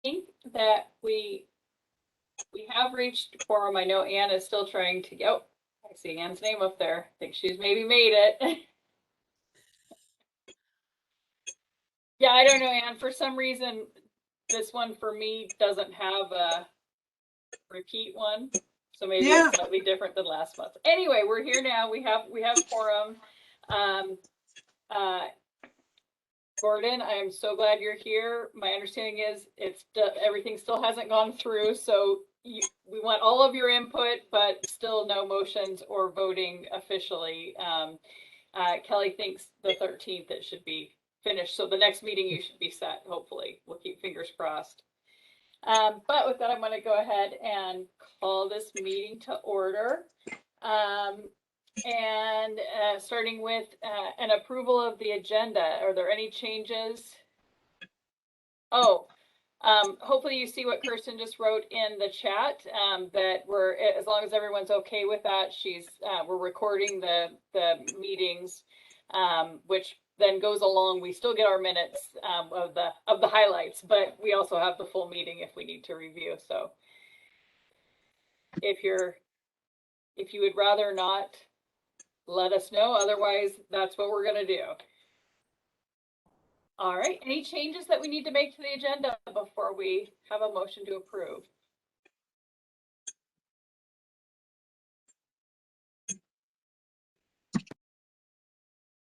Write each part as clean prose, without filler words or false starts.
think that we have reached quorum. I know Anne is still trying to go. I see Anne's name up there. I think she's maybe made it. Yeah, I don't know, Anne. For some reason, this one for me doesn't have a repeat one. So maybe it's slightly different than last month. Anyway, we're here now. We have quorum. Gordon, I am so glad you're here. My understanding is everything still hasn't gone through, so we want all of your input, but still no motions or voting officially. Kelly thinks the 13th it should be finished, so the next meeting you should be set. Hopefully, we'll keep fingers crossed. But with that, I'm going to go ahead and call this meeting to order. And starting with an approval of the agenda. Are there any changes? Oh, hopefully you see what Kirsten just wrote in the chat, that we're, as long as everyone's okay with that, we're recording the meetings, which then goes along. We still get our minutes of the highlights, but we also have the full meeting if we need to review. So if you would rather not, let us know. Otherwise, that's what we're going to do. All right. Any changes that we need to make to the agenda before we have a motion to approve?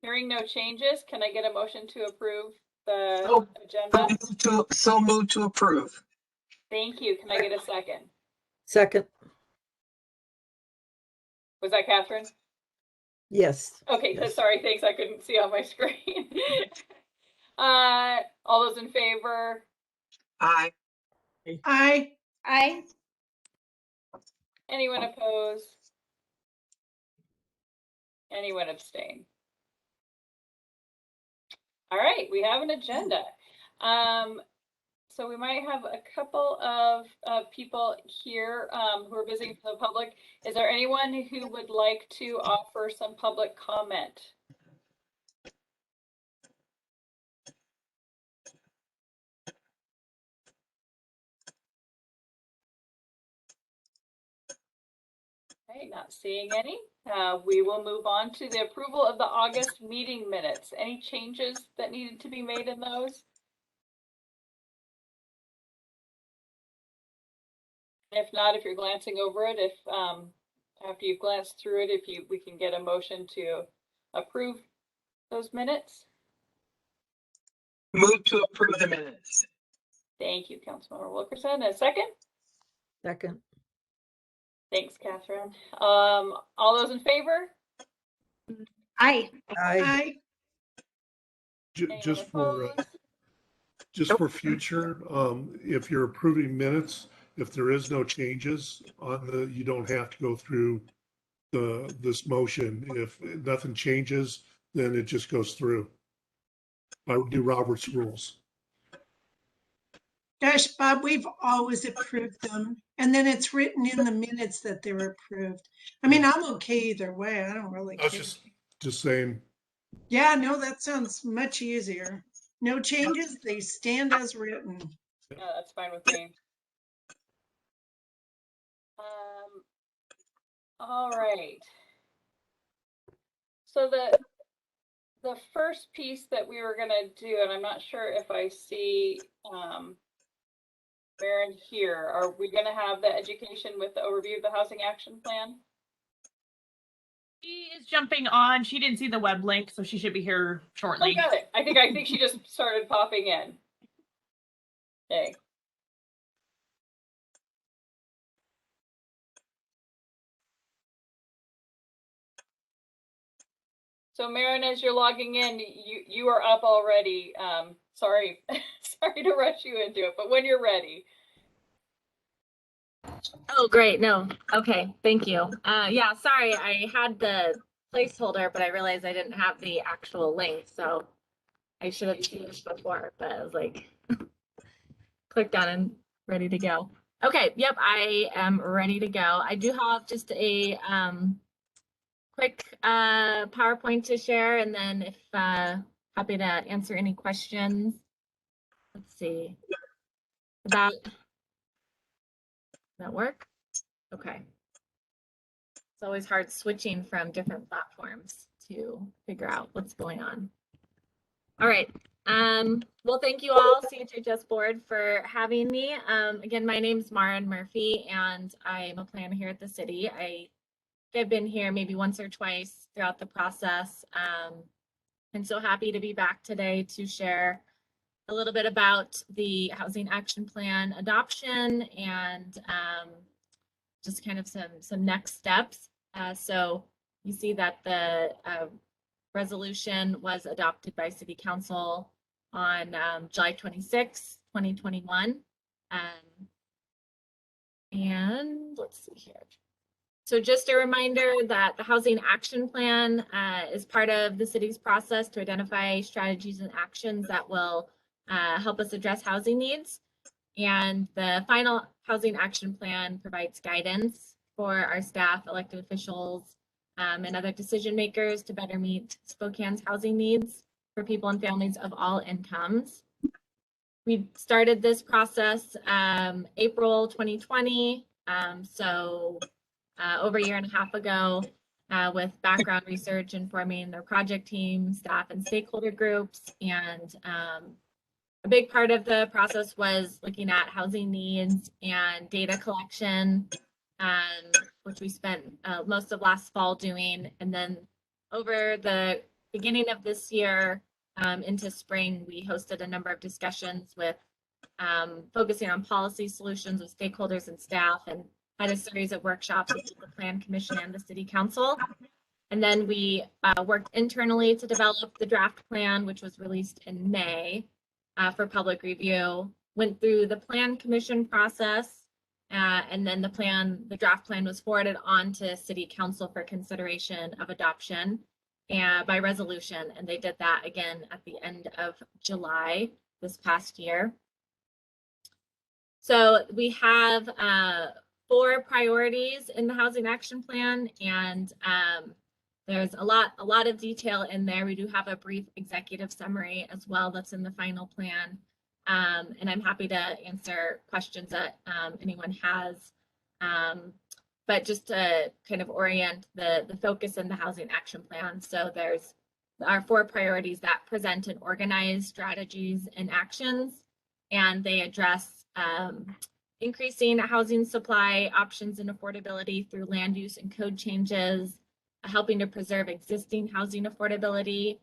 Hearing no changes, can I get a motion to approve the agenda? So moved to approve. Thank you. Can I get a second? Second. Was that Catherine? Yes. Okay, Yes. Sorry, thanks. I couldn't see on my screen. All those in favor? Aye. Aye. Aye. Anyone opposed? Anyone abstain? All right, we have an agenda. So we might have a couple of people here who are visiting for the public. Is there anyone who would like to offer some public comment? Okay, not seeing any. We will move on to the approval of the August meeting minutes. Any changes that needed to be made in those? If not, if you're glancing over it, if after you've glanced through it, we can get a motion to approve those minutes. Move to approve the minutes. Thank you, Councilmember Wilkerson. A second? Second. Thanks, Catherine. All those in favor? Aye. Aye. Just for future, if you're approving minutes, if there is no changes on you don't have to go through this motion. If nothing changes, then it just goes through. I would do Robert's rules. Gosh, Bob, we've always approved them. And then it's written in the minutes that they were approved. I mean, I'm okay either way. I don't really care. I was just saying. Yeah, no, that sounds much easier. No changes, they stand as written. No, that's fine with me. All right. So the first piece that we were going to do, and I'm not sure if I see Maren here, are we going to have the education with the overview of the housing action plan? She is jumping on. She didn't see the web link, so she should be here shortly. Oh, got it. I think she just started popping in. Okay. So Maren, as you're logging in, you are up already. Sorry, sorry to rush you into it, but when you're ready. Oh, great. No. Okay. Thank you. Yeah, sorry. I had the placeholder, but I realized I didn't have the actual link. So I should have seen this before, but I was like, clicked on and ready to go. Okay. Yep. I am ready to go. I do have just a quick PowerPoint to share, and then if happy to answer any questions. Let's see. that work? Okay. It's always hard switching from different platforms to figure out what's going on. All right. Well, thank you all, CHHS board, for having me. Again, my name's Maren Murphy, and I'm a planner here at the city. I've been here maybe once or twice throughout the process. I'm so happy to be back today to share a little bit about the Housing Action Plan adoption and just kind of some next steps. So you see that the resolution was adopted by City Council on July 26, 2021. And let's see here. So just a reminder that the Housing Action Plan is part of the city's process to identify strategies and actions that will help us address housing needs. And the final Housing Action Plan provides guidance for our staff, elected officials, and other decision makers to better meet Spokane's housing needs for people and families of all incomes. We started this process April 2020, so over a year and a half ago, with background research informing their project team, staff, and stakeholder groups. And a big part of the process was looking at housing needs and data collection, which we spent most of last fall doing. And then over the beginning of this year into spring, we hosted a number of discussions with focusing on policy solutions with stakeholders and staff, and had a series of workshops with the Plan Commission and the City Council. And then we worked internally to develop the draft plan, which was released in May for public review, went through the Plan Commission process, and then the draft plan was forwarded on to City Council for consideration of adoption by resolution. And they did that again at the end of July this past year. So we have 4 priorities in the Housing Action Plan, and there's a lot of detail in there. We do have a brief executive summary as well that's in the final plan, and I'm happy to answer questions that anyone has. But just to kind of orient the focus in the Housing Action Plan. So there's our 4 priorities that present and organize strategies and actions, and they address increasing housing supply, options, and affordability through land use and code changes, helping to preserve existing housing affordability,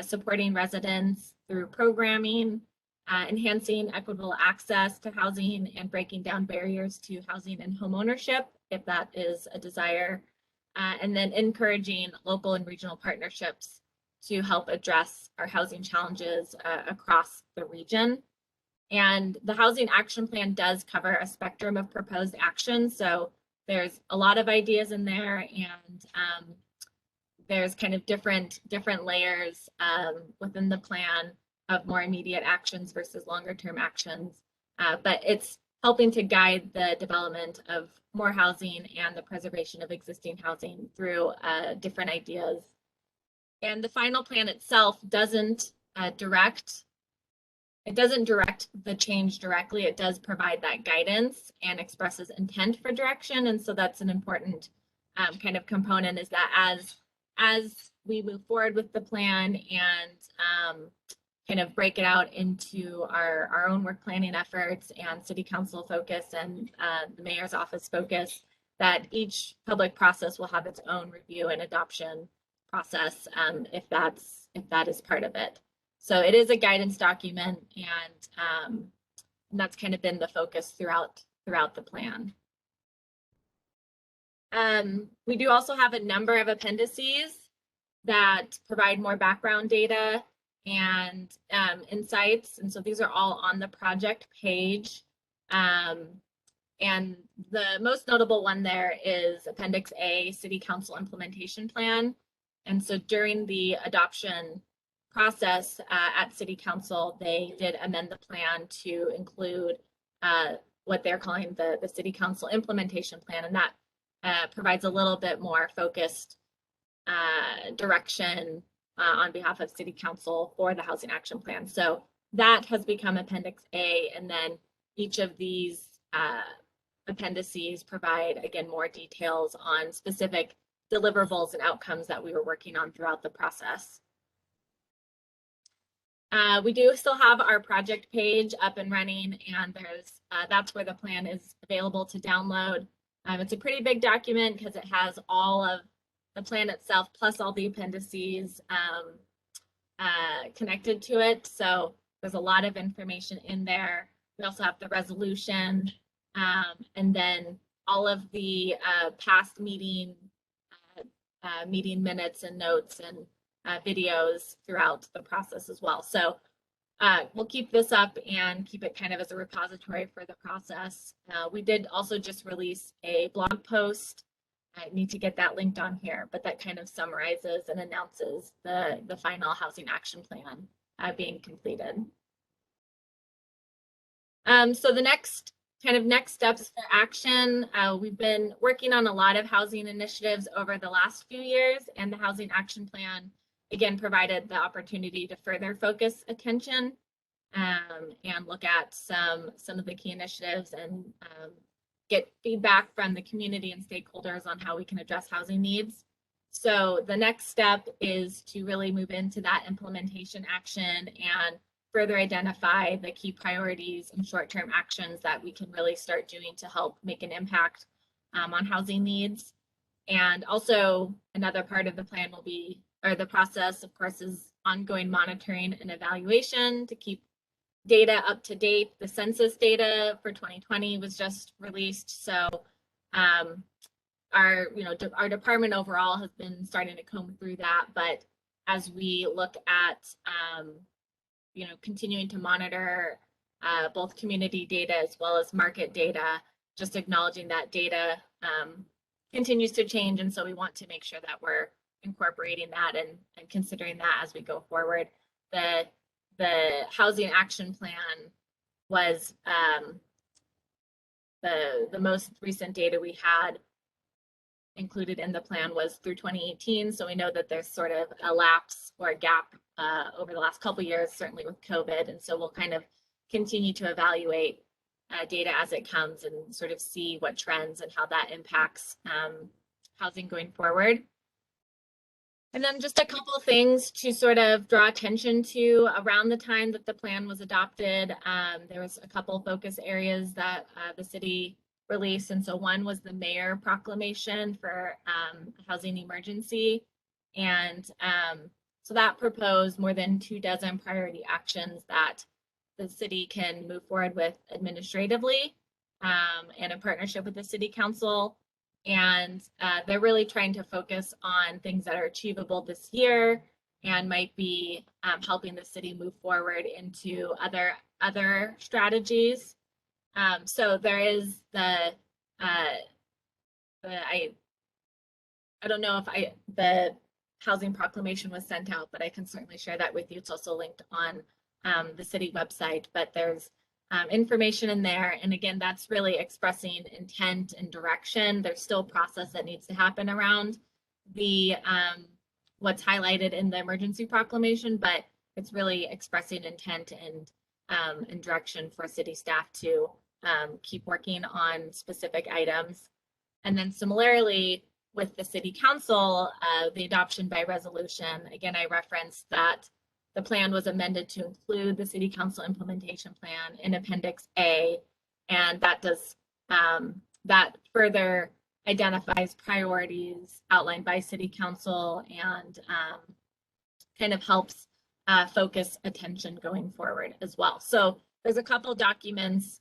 supporting residents through programming, enhancing equitable access to housing, and breaking down barriers to housing and homeownership, if that is a desire, and then encouraging local and regional partnerships to help address our housing challenges across the region. And the Housing Action Plan does cover a spectrum of proposed actions. So there's a lot of ideas in there, and there's kind of different layers within the plan of more immediate actions versus longer term actions. But it's helping to guide the development of more housing and the preservation of existing housing through different ideas. And the final plan itself doesn't direct the change directly. It does provide that guidance and expresses intent for direction. And so that's an important kind of component, is that as we move forward with the plan and kind of break it out into our own work planning efforts and City Council focus and the Mayor's office focus, that each public process will have its own review and adoption process if that is part of it. So it is a guidance document, and that's kind of been the focus throughout the plan. We do also have a number of appendices that provide more background data and insights. And so these are all on the project page. And the most notable one there is Appendix A, City Council Implementation Plan. And so during the adoption process at City Council, they did amend the plan to include what they're calling the City Council Implementation Plan. And that provides a little bit more focused direction on behalf of City Council for the Housing Action Plan. So that has become Appendix A. And then each of these appendices provide, again, more details on specific deliverables and outcomes that we were working on throughout the process. We do still have our project page up and running, and there's that's where the plan is available to download. It's a pretty big document because it has all of the plan itself plus all the appendices connected to it. So there's a lot of information in there. We also have the resolution, and then all of the past meeting minutes and notes and videos throughout the process as well. So we'll keep this up and keep it kind of as a repository for the process. We did also just release a blog post. I need to get that linked on here, but that kind of summarizes and announces the final housing action plan being completed. So the next steps for action, we've been working on a lot of housing initiatives over the last few years, and the housing action plan again provided the opportunity to further focus attention and look at some of the key initiatives and get feedback from the community and stakeholders on how we can address housing needs. So the next step is to really move into that implementation action and further identify the key priorities and short-term actions that we can really start doing to help make an impact on housing needs. And also another part of the plan will be, or the process, of course, is ongoing monitoring and evaluation to keep data up to date. The census data for 2020 was just released, so our department overall has been starting to comb through that. But as we look at continuing to monitor both community data as well as market data, just acknowledging that data continues to change, and so we want to make sure that we're incorporating that and considering that as we go forward. The housing action plan was the most recent data we had included in the plan was through 2018. So we know that there's sort of a lapse or a gap over the last couple of years, certainly with COVID. And so we'll kind of continue to evaluate data as it comes and sort of see what trends and how that impacts housing going forward. And then just a couple of things to sort of draw attention to around the time that the plan was adopted. There was a couple of focus areas that the city released. And so one was the mayor proclamation for housing emergency. And so that proposed more than 24 priority actions that the city can move forward with administratively and in partnership with the city council. And they're really trying to focus on things that are achievable this year and might be helping the city move forward into other strategies. So there is I don't know if the housing proclamation was sent out, but I can certainly share that with you. It's also linked on the city website, but there's information in there. And again, that's really expressing intent and direction. There's still a process that needs to happen around the what's highlighted in the emergency proclamation, but it's really expressing intent and direction for city staff to keep working on specific items. And then similarly with the city council, the adoption by resolution, again, I referenced that the plan was amended to include the city council implementation plan in Appendix A, and that does that further identifies priorities outlined by city council and kind of helps focus attention going forward as well. So there's a couple documents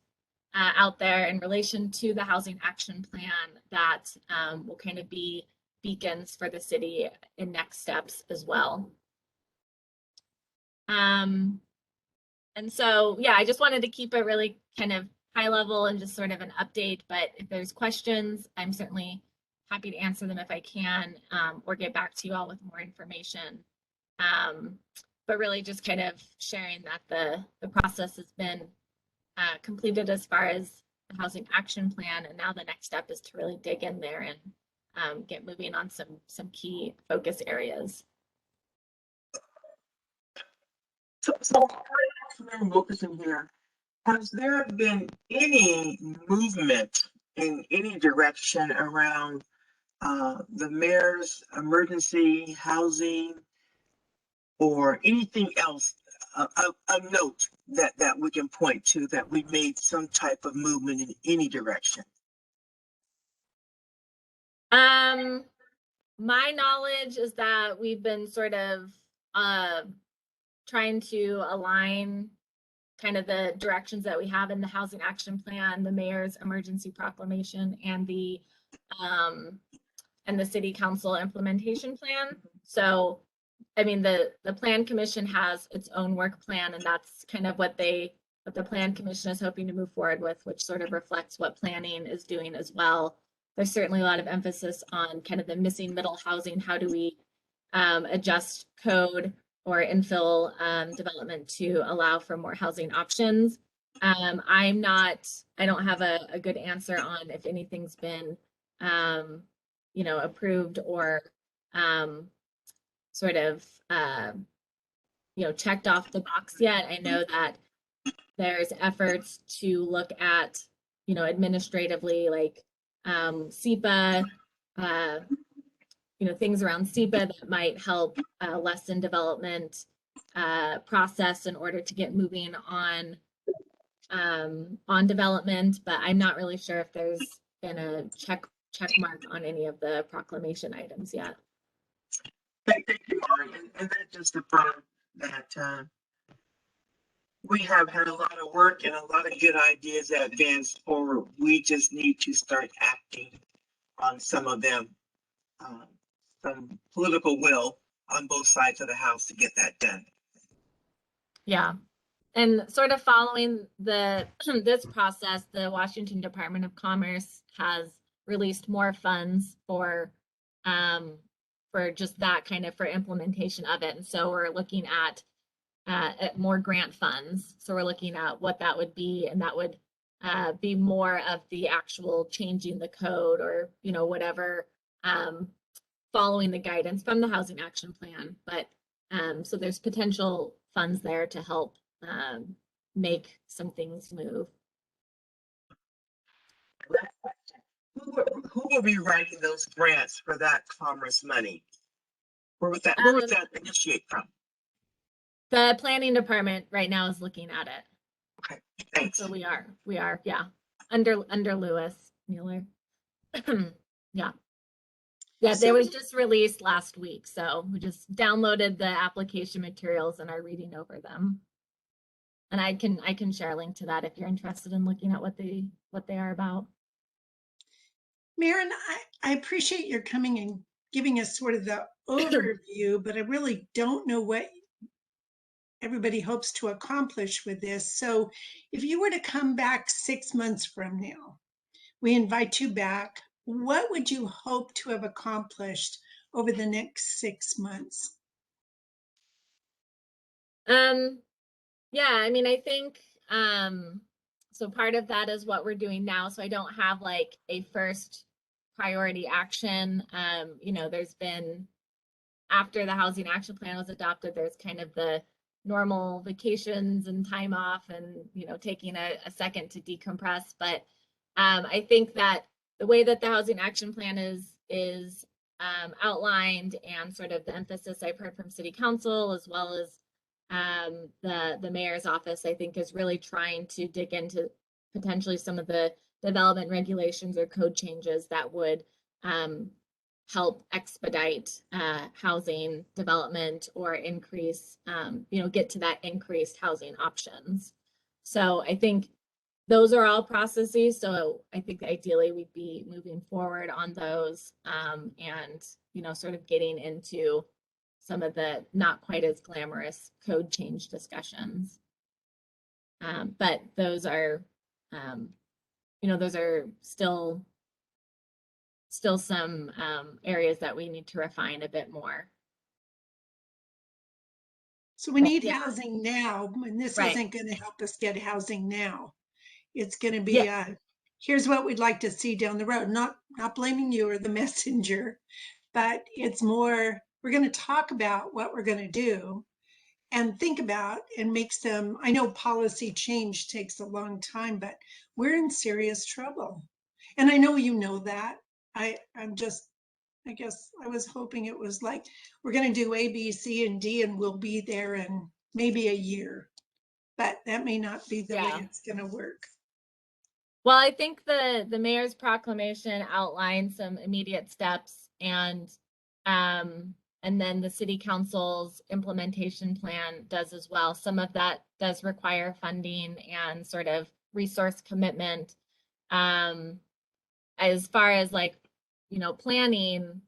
out there in relation to the housing action plan that will kind of be beacons for the city in next steps as well. And so, yeah, I just wanted to keep it really kind of high level and just sort of an update, but if there's questions, I'm certainly happy to answer them if I can, or get back to you all with more information. But really just kind of sharing that the process has been completed as far as the housing action plan, and now the next step is to really dig in there and get moving on some key focus areas. So Councilmember Wilkerson here. Has there been any movement in any direction around the mayor's emergency housing or anything else of note that we can point to that we've made some type of movement in any direction? My knowledge is that we've been sort of trying to align kind of the directions that we have in the housing action plan, the mayor's emergency proclamation, and the city council implementation plan. So, I mean, the plan commission has its own work plan, and that's kind of what the plan commission is hoping to move forward with, which sort of reflects what planning is doing as well. There's certainly a lot of emphasis on kind of the missing middle housing. How do we adjust code or infill development to allow for more housing options? I don't have a good answer on if anything's been, approved or sort of, checked off the box yet. I know that there's efforts to look at, administratively, like SEPA, things around SEPA that might help lessen development process in order to get moving on development, but I'm not really sure if there's been a check mark on any of the proclamation items yet. Thank you, Mari. And that just affirmed that we have had a lot of work and a lot of good ideas advanced forward. We just need to start acting on some of them. Some political will on both sides of the house to get that done. Yeah. And sort of following this process, the Washington Department of Commerce has released more funds for just that kind of for implementation of it. And so we're looking at more grant funds. So we're looking at what that would be, and that would be more of the actual changing the code or, whatever, following the guidance from the Housing Action Plan. But so there's potential funds there to help make some things move. Who will be writing those grants for that commerce money? Where was that initiate from? The planning department right now is looking at it. Okay, thanks. So we are, yeah, under Lewis Mueller. Yeah. Yeah, they was just released last week, so we just downloaded the application materials and are reading over them. And I can share a link to that if you're interested in looking at what they are about. Maren, I appreciate your coming and giving us sort of the overview, but I really don't know what everybody hopes to accomplish with this. So if you were to come back 6 months from now, we invite you back. What would you hope to have accomplished over the next 6 months? Yeah, I mean, I think, so part of that is what we're doing now. So I don't have like a first priority action. There's been, after the Housing Action Plan was adopted, there's kind of the normal vacations and time off and, taking a second to decompress. But I think that the way that the Housing Action Plan is outlined, and sort of the emphasis I've heard from City Council as well as the mayor's office, I think, is really trying to dig into potentially some of the development regulations or code changes that would help expedite housing development or increase, get to that increased housing options. So I think those are all processes. So I think ideally we'd be moving forward on those and, sort of getting into some of the not quite as glamorous code change discussions. But those are, those are still some areas that we need to refine a bit more. So we need Yeah. housing now, and this Right. isn't going to help us get housing now. It's going to be, here's what we'd like to see down the road. Not blaming you or the messenger, but it's more, we're going to talk about what we're going to do. and think about and makes them, I know policy change takes a long time, but we're in serious trouble. And I know you know that. I'm just, I guess I was hoping it was like, we're going to do A, B, C, and D, and we'll be there in maybe a year. But that may not be the way Yeah. it's going to work. Well, I think the mayor's proclamation outlined some immediate steps and then the city council's implementation plan does as well. Some of that does require funding and sort of resource commitment. As far as like, planning,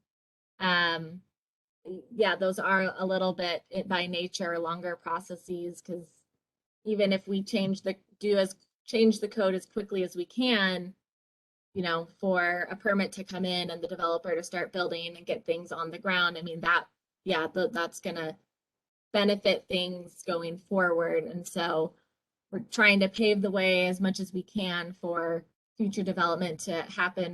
yeah, those are a little bit by nature longer processes because even if we change the code as quickly as we can, for a permit to come in and the developer to start building and get things on the ground. I mean, that's gonna benefit things going forward. And so we're trying to pave the way as much as we can for future development to happen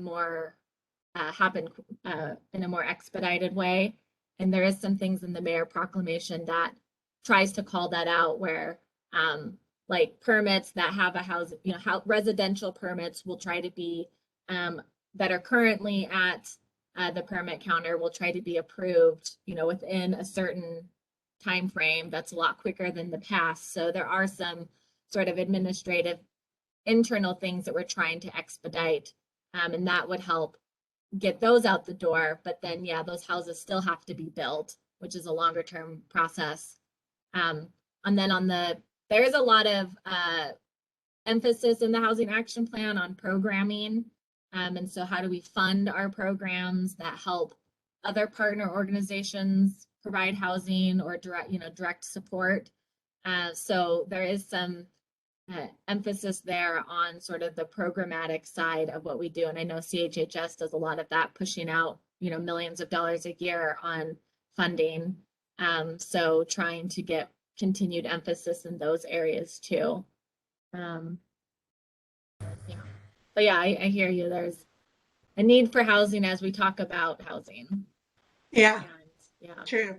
in a more expedited way. And there is some things in the mayor proclamation that tries to call that out where like permits that have a house, residential permits will try to be that are currently at the permit counter will try to be approved, within a certain time frame that's a lot quicker than the past. So there are some sort of administrative internal things that we're trying to expedite, and that would help get those out the door. But then, yeah, those houses still have to be built, which is a longer term process. And then there is a lot of emphasis in the housing action plan on programming. And so how do we fund our programs that help other partner organizations provide housing or direct support? So there is some emphasis there on sort of the programmatic side of what we do. And I know CHHS does a lot of that, pushing out, millions of dollars a year on funding. So trying to get continued emphasis in those areas too. Yeah. But yeah, I hear you. There's a need for housing as we talk about housing. Yeah, And, yeah. true.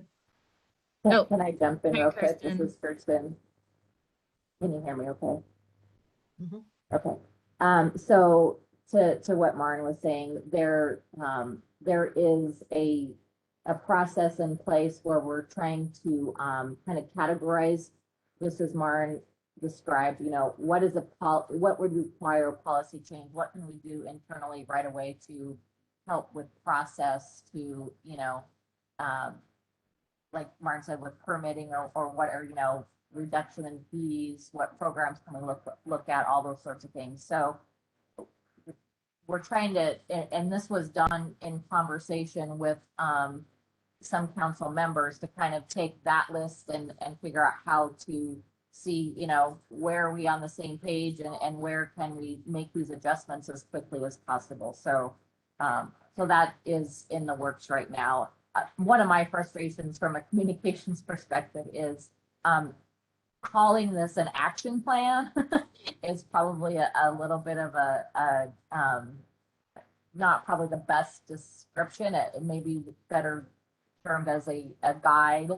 Oh, Can I jump in hi, real quick? Kristen. This is Kirsten. Can you hear me okay? Mhm. Okay. So to what Maren was saying, there is a process in place where we're trying to kind of categorize, just as Maren described, what would require a policy change? What can we do internally right away to help with process to, like Maren said, with permitting or whatever, reduction in fees, what programs can we look at, all those sorts of things. So we're trying to, and this was done in conversation with some council members to kind of take that list and figure out how to see, where are we on the same page and where can we make these adjustments as quickly as possible. So, so that is in the works right now. One of my frustrations from a communications perspective is calling this an action plan is probably a little bit of not probably the best description. It may be better termed as a guide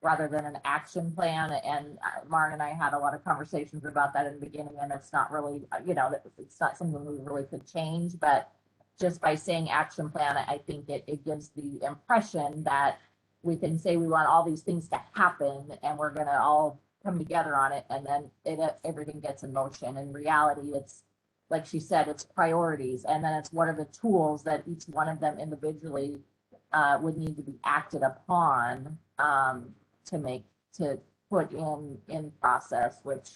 rather than an action plan. And Maren and I had a lot of conversations about that in the beginning, and it's not really, it's not something we really could change, but just by saying action plan, I think it gives the impression that we can say we want all these things to happen and we're going to all come together on it, and then everything gets in motion. In reality, it's like she said, it's priorities, and then it's what are the tools that each one of them individually would need to be acted upon to put in process, which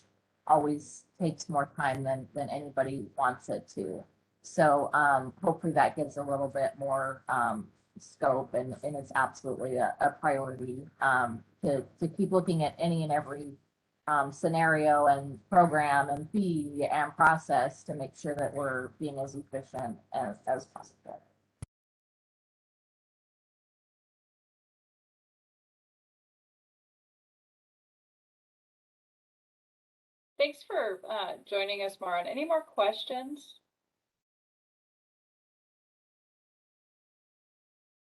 always takes more time than anybody wants it to. So hopefully that gives a little bit more scope, and it's absolutely a priority to keep looking at any and every scenario and program and fee and process to make sure that we're being as efficient as possible. Thanks for joining us, Maren. Any more questions?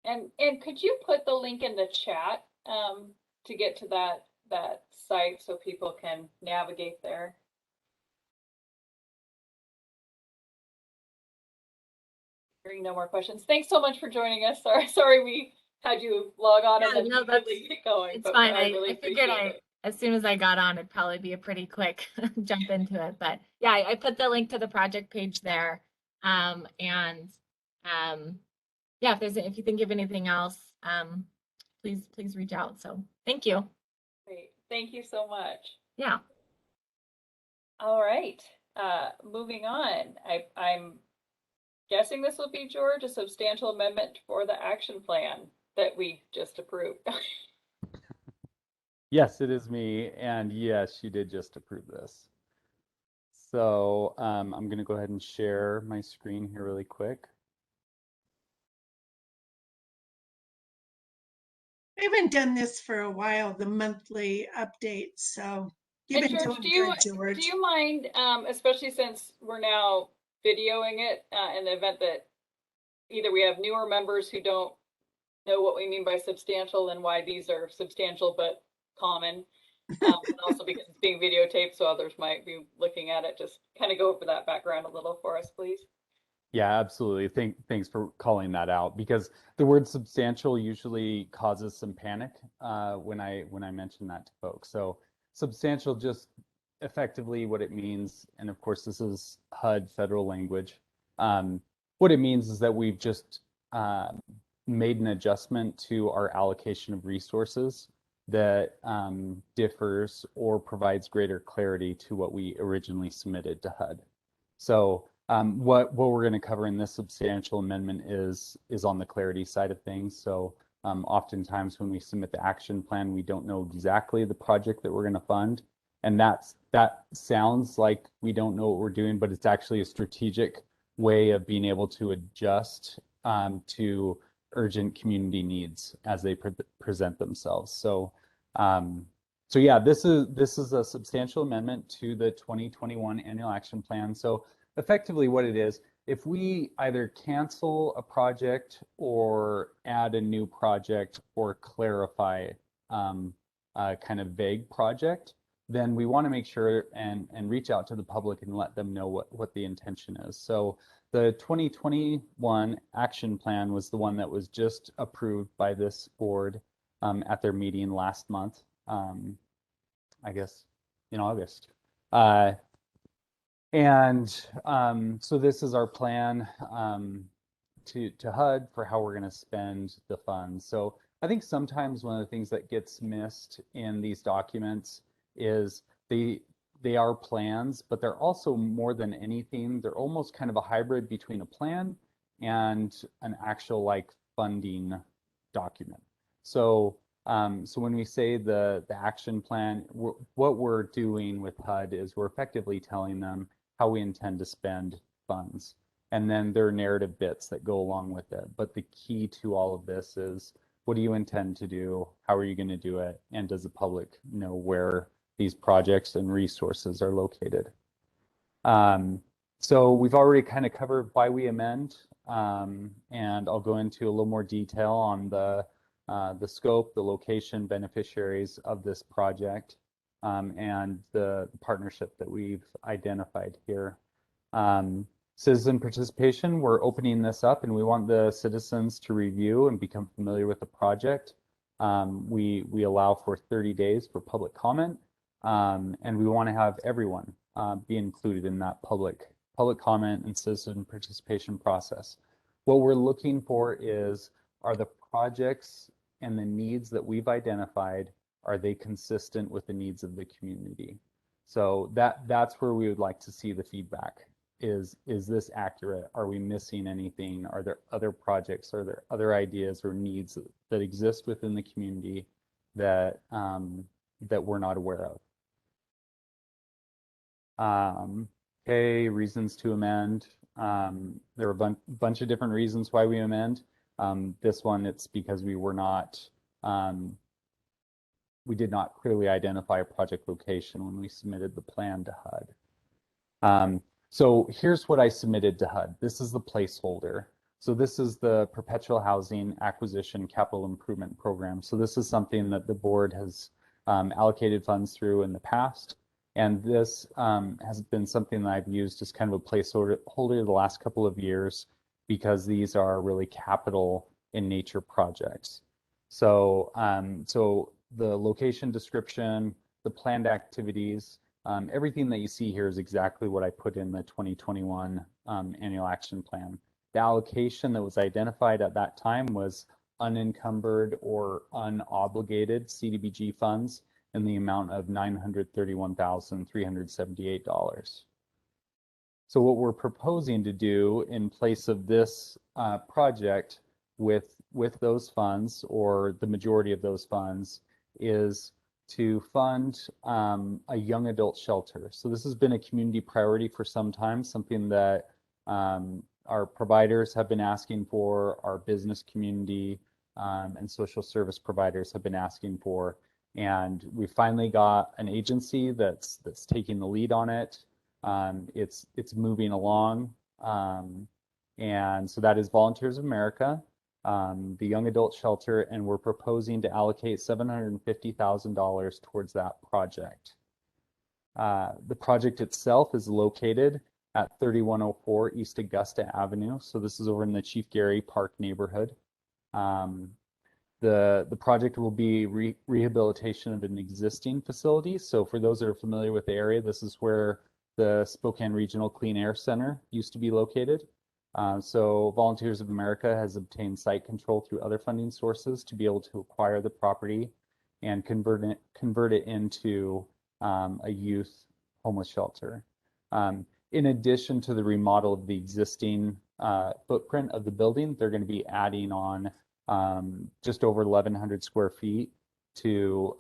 And could you put the link in the chat to get to that that site so people can navigate there. Hearing no more questions. Thanks so much for joining us. Sorry we had you log on and Yeah, then no, that's- immediately get going. It's but fine. I really I figured appreciate it. as soon as I got on, it'd probably be a pretty quick jump into it. But yeah, I put the link to the project page there. Yeah, if you think of anything else, please reach out. So thank you. Great. Thank you so much. Yeah. All right. Moving on. I'm guessing this will be, George, a substantial amendment for the action plan that we just approved. Yes, it is me, and yes, you did just approve this. So I'm going to go ahead and share my screen here really quick. We haven't done this for a while, the monthly update, so you've And been George, doing good, George. do you mind, especially since we're now videoing it in the event that either we have newer members who don't know what we mean by substantial and why these are substantial but common, and also because it's being videotaped, so others might be looking at it. Just kind of go over that background a little for us, please. Yeah, absolutely. Thanks for calling that out, because the word substantial usually causes some panic when I mention that to folks. So substantial, just effectively what it means, and of course this is HUD federal language. What it means is that we've just made an adjustment to our allocation of resources that differs or provides greater clarity to what we originally submitted to HUD. So what we're going to cover in this substantial amendment is on the clarity side of things. So oftentimes when we submit the action plan, we don't know exactly the project that we're going to fund. And that sounds like we don't know what we're doing, but it's actually a strategic way of being able to adjust to urgent community needs as they present themselves. So yeah, this is a substantial amendment to the 2021 annual action plan. So effectively what it is, if we either cancel a project or add a new project or clarify a kind of vague project, then we want to make sure and reach out to the public and let them know what the intention is. So the 2021 action plan was the one that was just approved by this board at their meeting last month, I guess in August. So this is our plan to HUD for how we're going to spend the funds. So I think sometimes one of the things that gets missed in these documents is they are plans, but they're also more than anything, they're almost kind of a hybrid between a plan and an actual like funding document. So when we say the action plan, what we're doing with HUD is we're effectively telling them how we intend to spend funds. And then there are narrative bits that go along with it. But the key to all of this is, what do you intend to do? How are you going to do it? And does the public know where these projects and resources are located? So we've already kind of covered why we amend, and I'll go into a little more detail on the scope, the location, beneficiaries of this project, and the partnership that we've identified here. Citizen participation, we're opening this up and we want the citizens to review and become familiar with the project. We allow for 30 days for public comment, and we want to have everyone be included in that public comment and citizen participation process. What we're looking for is, are the projects and the needs that we've identified, are they consistent with the needs of the community? So that's where we would like to see the feedback. Is this accurate? Are we missing anything? Are there other projects? Are there other ideas or needs that exist within the community that that we're not aware of? Okay, reasons to amend. There are a bunch of different reasons why we amend. This one, it's because we did not clearly identify a project location when we submitted the plan to HUD. So here's what I submitted to HUD. This is the placeholder. So this is the Perpetual Housing Acquisition Capital Improvement Program. So this is something that the board has allocated funds through in the past. And this has been something that I've used as kind of a placeholder the last couple of years because these are really capital in nature projects. So, so the location description, the planned activities, everything that you see here is exactly what I put in the 2021 annual action plan. The allocation that was identified at that time was unencumbered or unobligated CDBG funds in the amount of $931,378. So what we're proposing to do in place of this project with those funds, or the majority of those funds, is to fund a young adult shelter. So this has been a community priority for some time, something that our providers have been asking for, our business community and social service providers have been asking for. And we finally got an agency that's taking the lead on it. It's moving along. And so that is Volunteers of America, the Young Adult Shelter, and we're proposing to allocate $750,000 towards that project. The project itself is located at 3104 East Augusta Avenue. So this is over in the Chief Gary Park neighborhood. The project will be rehabilitation of an existing facility. So for those that are familiar with the area, this is where the Spokane Regional Clean Air Center used to be located. So Volunteers of America has obtained site control through other funding sources to be able to acquire the property and convert it into a youth homeless shelter. In addition to the remodel of the existing footprint of the building, they're going to be adding on just over 1,100 square feet to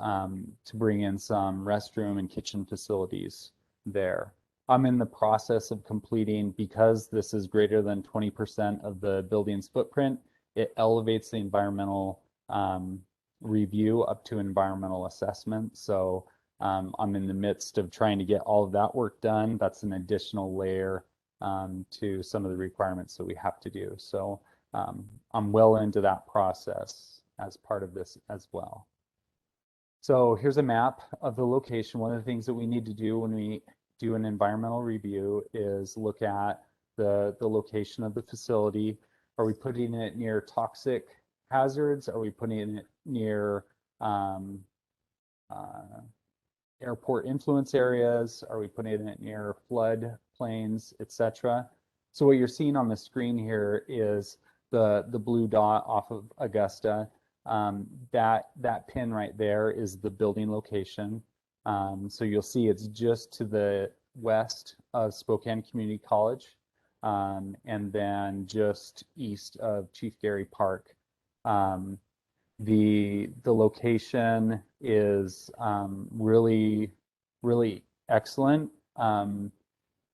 bring in some restroom and kitchen facilities there. I'm in the process of completing, because this is greater than 20% of the building's footprint, it elevates the environmental review up to environmental assessment. So I'm in the midst of trying to get all of that work done. That's an additional layer to some of the requirements that we have to do. So I'm well into that process as part of this as well. So here's a map of the location. One of the things that we need to do when we do an environmental review is look at the location of the facility. Are we putting it near toxic hazards? Are we putting it near airport influence areas? Are we putting it near flood plains, etc.? So what you're seeing on the screen here is the blue dot off of Augusta. That pin right there is the building location. So you'll see it's just to the west of Spokane Community College, and then just east of Chief Gary Park. The location is really excellent,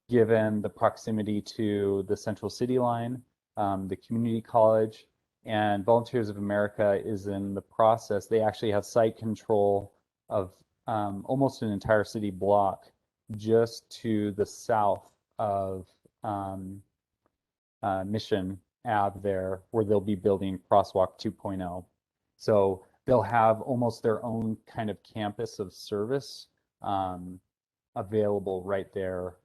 given the proximity to the Central City line, the community college, and Volunteers of America is in the process. They actually have site control of almost an entire city block just to the south of Mission Ave there, where they'll be building Crosswalk 2.0. So they'll have almost their own kind of campus of service available right there,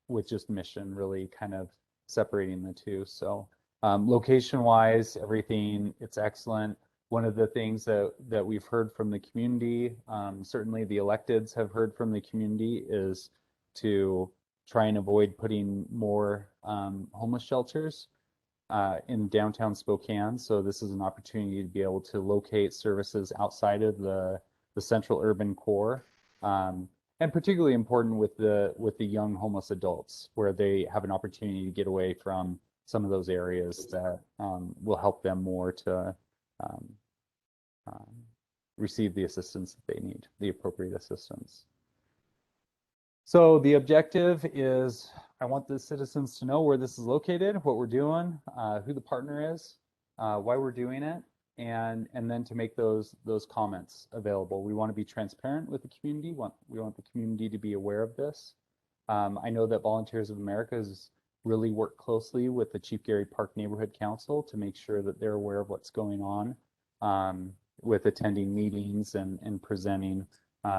with just Mission really kind of separating the two. So location-wise, everything, it's excellent. One of the things that we've heard from the community, certainly the electeds have heard from the community, is to try and avoid putting more homeless shelters in downtown Spokane. So this is an opportunity to be able to locate services outside of the central urban core, and particularly important with the young homeless adults, where they have an opportunity to get away from some of those areas that will help them more to receive the assistance that they need, the appropriate assistance. So the objective is, I want the citizens to know where this is located, what we're doing, who the partner is, why we're doing it, and then to make those comments available. We want to be transparent with the community. We want the community to be aware of this. I know that Volunteers of America has really worked closely with the Chief Gary Park Neighborhood Council to make sure that they're aware of what's going on. with attending meetings and presenting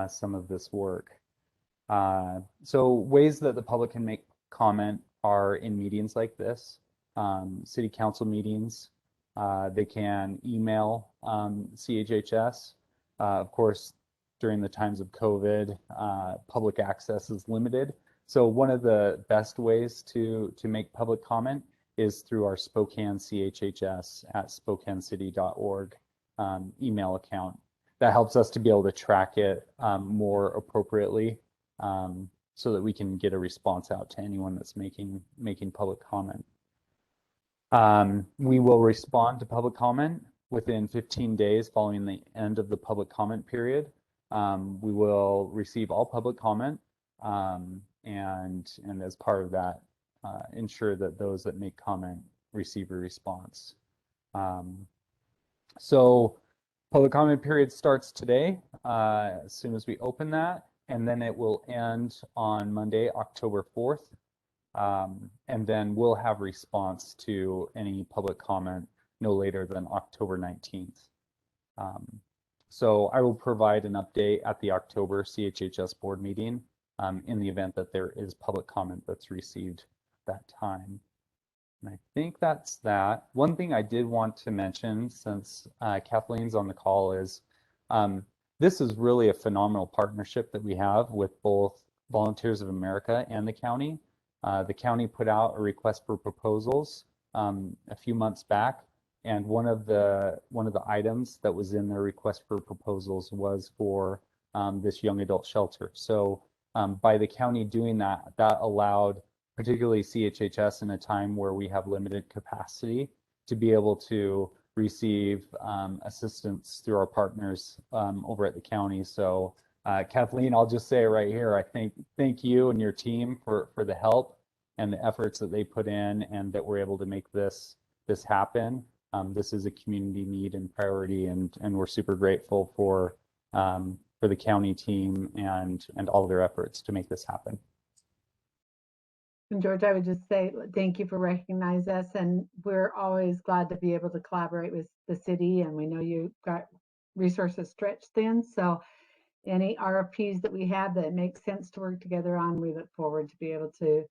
some of this work. So ways that the public can make comment are in meetings like this, city council meetings. They can email CHHS. Of course, during the times of COVID, public access is limited. So one of the best ways to make public comment is through our Spokane CHHS at spokanecity.org email account. That helps us to be able to track it more appropriately so that we can get a response out to anyone that's making public comment. We will respond to public comment within 15 days following the end of the public comment period. We will receive all public comment and as part of that, ensure that those that make comment receive a response. So public comment period starts today as soon as we open that, and then it will end on Monday, October 4th. And then we'll have response to any public comment no later than October 19th. So I will provide an update at the October CHHS board meeting in the event that there is public comment that's received that time. And I think that's that. One thing I did want to mention, since Kathleen's on the call, is this is really a phenomenal partnership that we have with both Volunteers of America and the county. The county put out a request for proposals a few months back, and one of the items that was in their request for proposals was for this young adult shelter. So by the county doing that, that allowed particularly CHHS in a time where we have limited capacity to be able to receive assistance through our partners over at the county. So Kathleen, I'll just say right here, I thank you and your team for the help and the efforts that they put in and that we're able to make this happen. This is a community need and priority, and we're super grateful for the county team and all their efforts to make this happen. And George, I would just say thank you for recognizing us, and we're always glad to be able to collaborate with the city, and we know you've got resources stretched thin, so any RFPs that we have that make sense to work together on, we look forward to be able to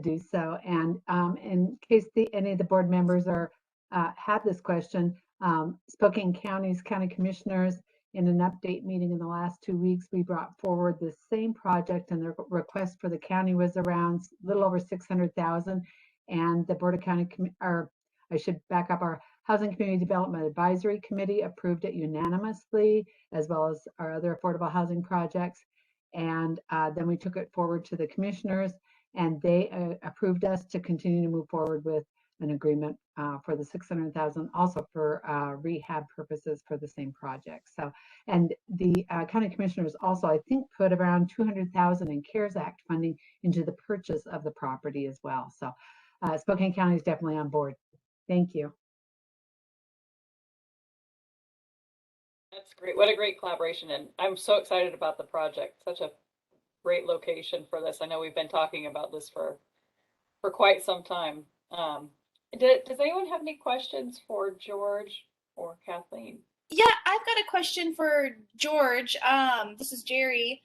do so. And in case any of the board members have this question, Spokane County's county commissioners, in an update meeting in the last 2 weeks, we brought forward the same project, and the request for the county was around a little over 600,000. And the Board of County, or I should back up, our Housing Community Development Advisory Committee approved it unanimously, as well as our other affordable housing projects. And then we took it forward to the commissioners, and they approved us to continue to move forward with an agreement for the 600,000, also for rehab purposes for the same project. So, and the county commissioners also, I think, put around 200,000 in CARES Act funding into the purchase of the property as well. So Spokane County is definitely on board. Thank you. That's great. What a great collaboration. And I'm so excited about the project. Such a great location for this. I know we've been talking about this for quite some time. Does anyone have any questions for George or Kathleen? Yeah, I've got a question for George. This is Jerry.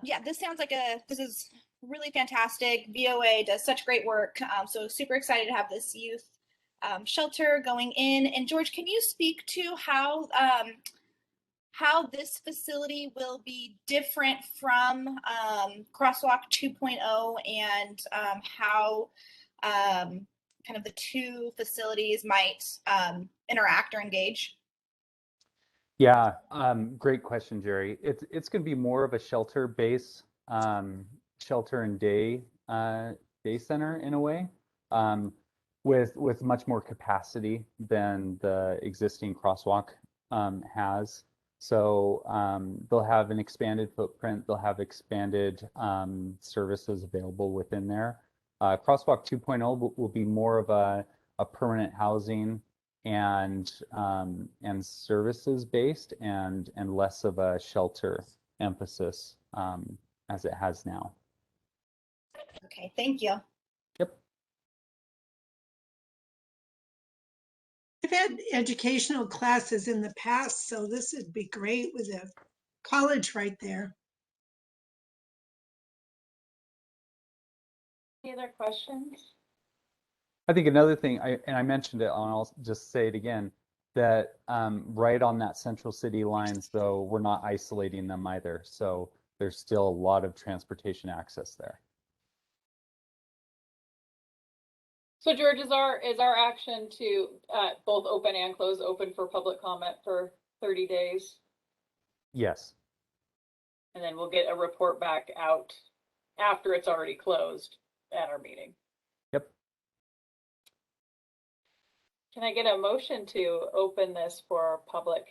Yeah, this sounds like this is really fantastic. VOA does such great work. So super excited to have this youth shelter going in. And George, can you speak to how this facility will be different from Crosswalk 2.0 and how kind of the two facilities might interact or engage? Yeah, great question, Jerry. It's going to be more of a shelter base, shelter and day center in a way, with much more capacity than the existing Crosswalk has. So they'll have an expanded footprint. They'll have expanded services available within there. Crosswalk 2.0 will be more of a permanent housing and services based and less of a shelter emphasis as it has now. Okay, thank you. Yep. I've had educational classes in the past, so this would be great with a college right there. Any other questions? I think another thing, I mentioned it, and I'll just say it again, that right on that central city lines, though, we're not isolating them either. So there's still a lot of transportation access there. So George, is our action to both open and close, open for public comment for 30 days? Yes. And then we'll get a report back out after it's already closed at our meeting. Yep. Can I get a motion to open this for public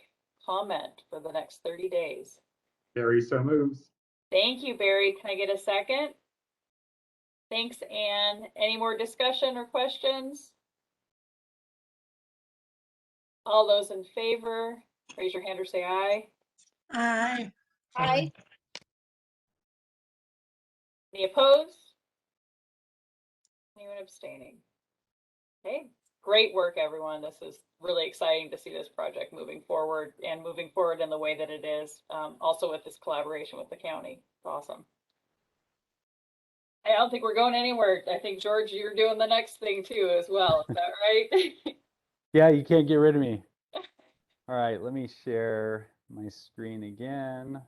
comment for the next 30 days? Barry so moves. Thank you, Barry. Can I get a second? Thanks, Anne. Any more discussion or questions? All those in favor, raise your hand or say aye. Aye. Aye. Any opposed? Anyone abstaining? Okay, great work, everyone. This is really exciting to see this project moving forward and moving forward in the way that it is. Also with this collaboration with the county. It's awesome. I don't think we're going anywhere. I think, George, you're doing the next thing too as well. Is that right? Yeah, you can't get rid of me. All right, let me share my screen again.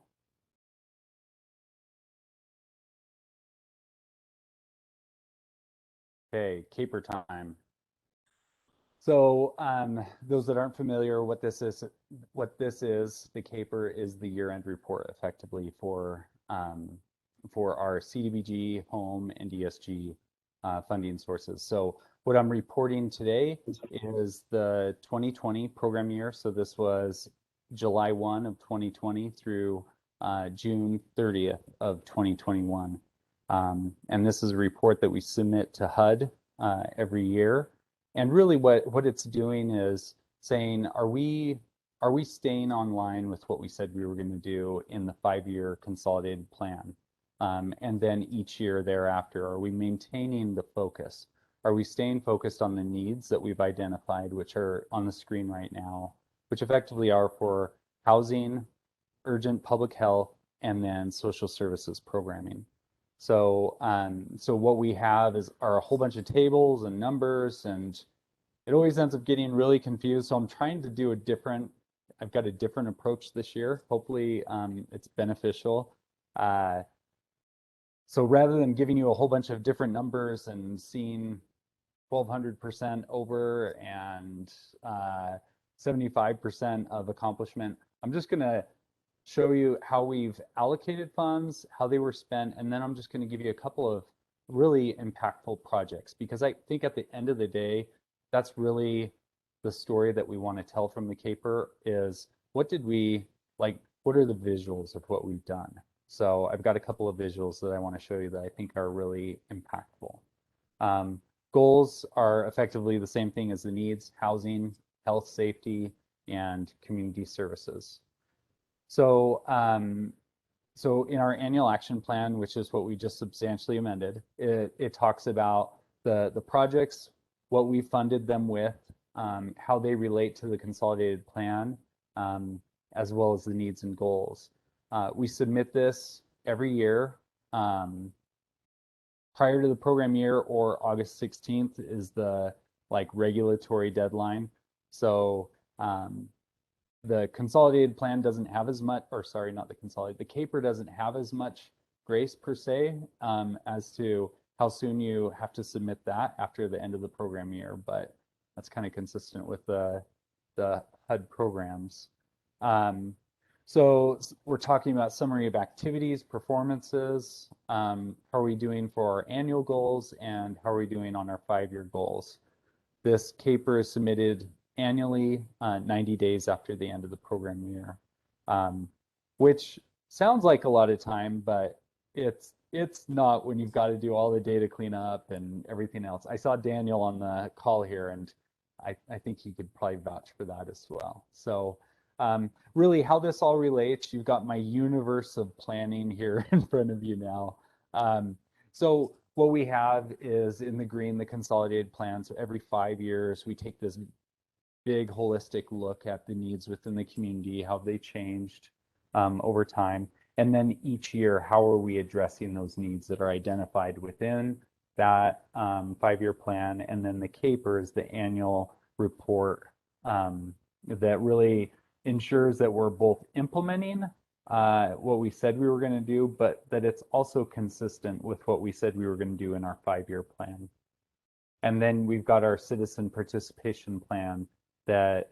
Okay, caper time. So those that aren't familiar, what this is, the caper is the year-end report effectively for our CDBG, home, and ESG funding sources. So what I'm reporting today is the 2020 program year. So this was July 1 of 2020 through June 30th of 2021. And this is a report that we submit to HUD every year. And really what it's doing is saying, are we staying online with what we said we were going to do in the 5-year consolidated plan? And then each year thereafter, are we maintaining the focus? Are we staying focused on the needs that we've identified, which are on the screen right now, which effectively are for housing, urgent public health, and then social services programming? So what we have are a whole bunch of tables and numbers, and it always ends up getting really confused. So I'm trying to do I've got a different approach this year. Hopefully it's beneficial. So rather than giving you a whole bunch of different numbers and seeing 1,200% over and 75% of accomplishment, I'm just going to show you how we've allocated funds, how they were spent, and then I'm just going to give you a couple of really impactful projects, because I think at the end of the day, that's really the story that we want to tell from the caper is what are the visuals of what we've done. So I've got a couple of visuals that I want to show you that I think are really impactful. Goals are effectively the same thing as the needs: housing, health, safety, and community services. So so in our annual action plan, which is what we just substantially amended, it talks about the projects, what we funded them with, how they relate to the consolidated plan, as well as the needs and goals. We submit this every year. Prior to the program year, or August 16th is the regulatory deadline. So the consolidated plan doesn't have as much, or sorry, not the consolidated, the caper doesn't have as much grace per se as to how soon you have to submit that after the end of the program year, but that's kind of consistent with the HUD programs. So we're talking about summary of activities, performances, how are we doing for our annual goals, and how are we doing on our 5-year goals. This caper is submitted annually, 90 days after the end of the program year, which sounds like a lot of time, but it's not when you've got to do all the data cleanup and everything else. I saw Daniel on the call here, and I think he could probably vouch for that as well. So really how this all relates, you've got my universe of planning here in front of you now. So what we have is in the green, the consolidated plan. So every 5 years, we take this big holistic look at the needs within the community, how they changed over time. And then each year, how are we addressing those needs that are identified within that 5-year plan? And then the CAPER is the annual report that really ensures that we're both implementing what we said we were going to do, but that it's also consistent with what we said we were going to do in our 5-year plan. And then we've got our citizen participation plan that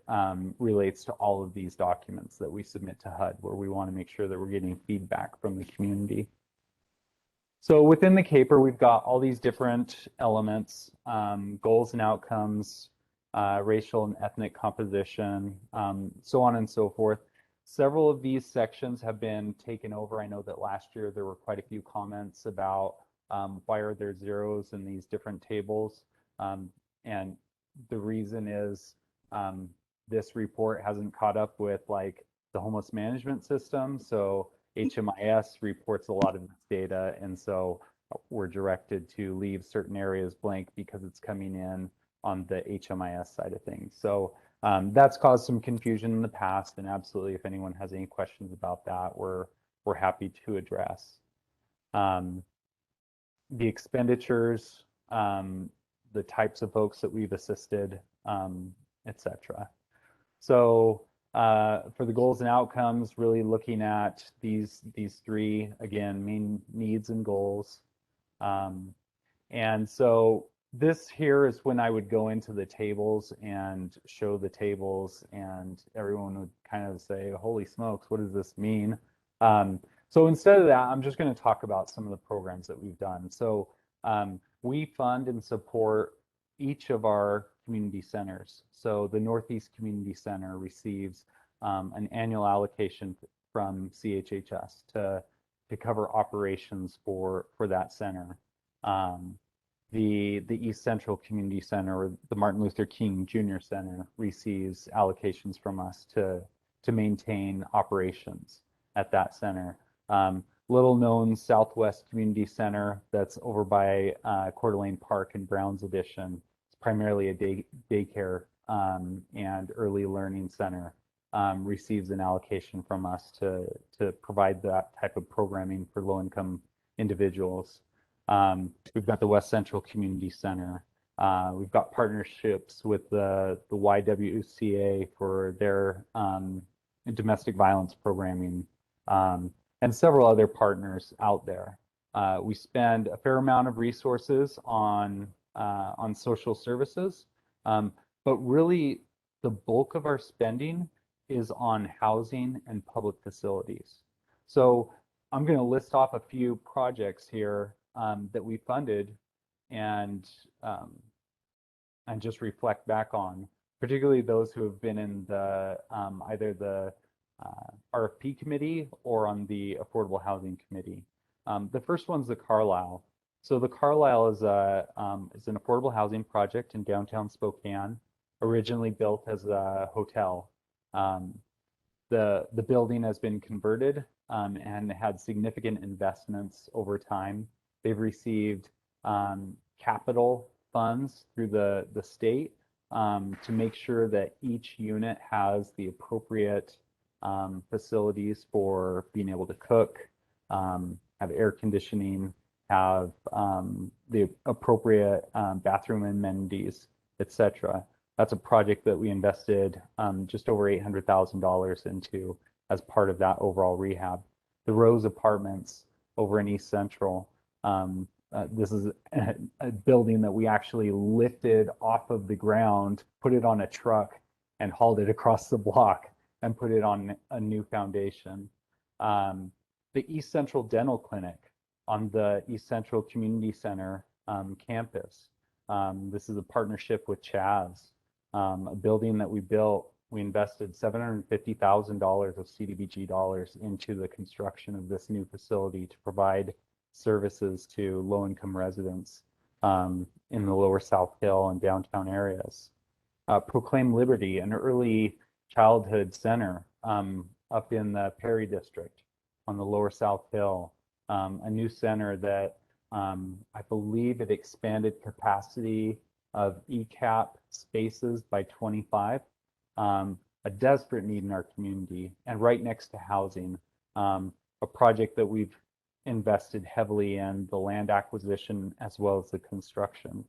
relates to all of these documents that we submit to HUD, where we want to make sure that we're getting feedback from the community. So within the CAPER, we've got all these different elements, goals and outcomes, racial and ethnic composition, so on and so forth. Several of these sections have been taken over. I know that last year there were quite a few comments about why are there zeros in these different tables? And the reason is this report hasn't caught up with like the homeless management system. So HMIS reports a lot of this data. And so we're directed to leave certain areas blank because it's coming in on the HMIS side of things. So that's caused some confusion in the past. And absolutely, if anyone has any questions about that, we're happy to address. The expenditures, the types of folks that we've assisted, etc. So for the goals and outcomes, really looking at these three, again, main needs and goals. And so this here is when I would go into the tables and show the tables, and everyone would kind of say, holy smokes, what does this mean? So instead of that, I'm just going to talk about some of the programs that we've done. So we fund and support each of our community centers. So the Northeast Community Center receives an annual allocation from CHHS to cover operations for that center. The East Central Community Center, or the Martin Luther King Jr. Center, receives allocations from us to maintain operations at that center. Little known Southwest Community Center, that's over by Coeur d'Alene Park and Browns Addition. It's primarily a daycare and early learning center. Receives an allocation from us to provide that type of programming for low-income individuals. We've got the West Central Community Center. We've got partnerships with the YWCA for their domestic violence programming, and several other partners out there. We spend a fair amount of resources on social services, but really the bulk of our spending is on housing and public facilities. So I'm going to list off a few projects here that we funded and just reflect back on, particularly those who have been in the either the RFP committee or on the Affordable Housing Committee. The first one's the Carlisle. So the Carlisle is an affordable housing project in downtown Spokane, originally built as a hotel. The building has been converted and had significant investments over time. They've received capital funds through the state to make sure that each unit has the appropriate facilities for being able to cook, have air conditioning, have the appropriate bathroom amenities, etc. That's a project that we invested just over $800,000 into as part of that overall rehab. The Rose Apartments over in East Central. This is a building that we actually lifted off of the ground, put it on a truck, and hauled it across the block and put it on a new foundation. The East Central Dental Clinic on the East Central Community Center campus. This is a partnership with Chaz, a building that we built. We invested $750,000 of CDBG dollars into the construction of this new facility to provide services to low-income residents in the Lower South Hill and downtown areas. Proclaim Liberty, an early childhood center up in the Perry District on the Lower South Hill, a new center that I believe it expanded capacity of ECAP spaces by 25 a desperate need in our community, and right next to housing, a project that we've invested heavily in, the land acquisition as well as the construction.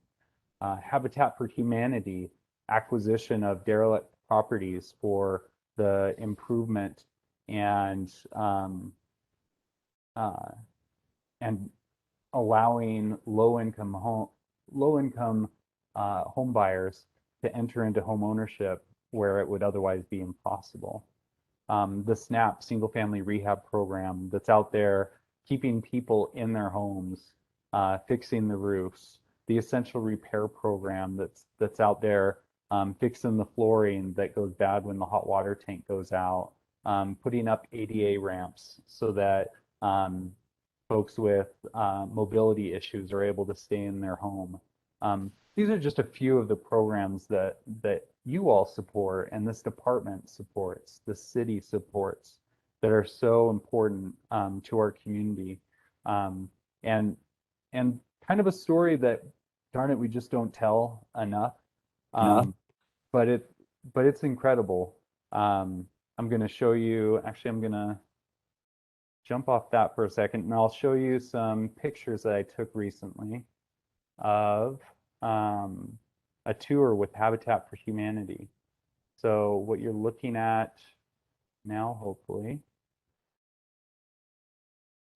Habitat for Humanity, acquisition of derelict properties for the improvement and allowing low-income home buyers to enter into home ownership where it would otherwise be impossible. The SNAP single family rehab program that's out there keeping people in their homes, fixing the roofs, the essential repair program that's out there, fixing the flooring that goes bad when the hot water tank goes out, putting up ADA ramps so that folks with mobility issues are able to stay in their home. These are just a few of the programs that you all support and this department supports, the city supports, that are so important to our community. And kind of a story that, darn it, we just don't tell enough. But it's incredible. I'm going to show you, actually, I'm going to jump off that for a second, and I'll show you some pictures that I took recently of a tour with Habitat for Humanity. So what you're looking at now, hopefully.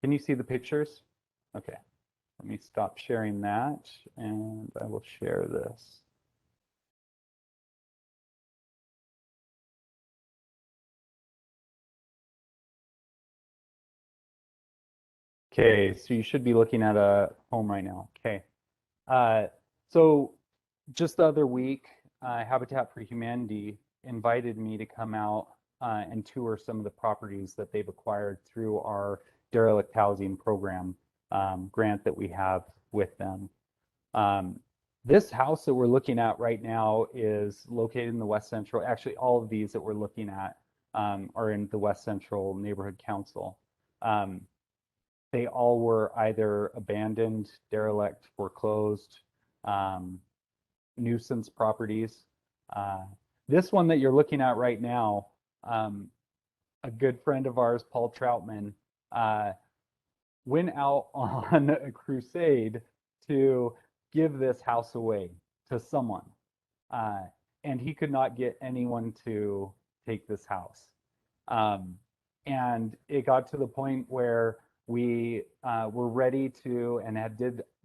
Can you see the pictures? Okay, let me stop sharing that, and I will share this. Okay, so you should be looking at a home right now. Okay, so just the other week, Habitat for Humanity invited me to come out and tour some of the properties that they've acquired through our derelict housing program grant that we have with them. This house that we're looking at right now is located in the West Central. Actually, all of these that we're looking at are in the West Central Neighborhood Council. They all were either abandoned, derelict, foreclosed, nuisance properties. This one that you're looking at right now, a good friend of ours, Paul Troutman, went out on a crusade to give this house away to someone. And he could not get anyone to take this house. And it got to the point where we were ready to and had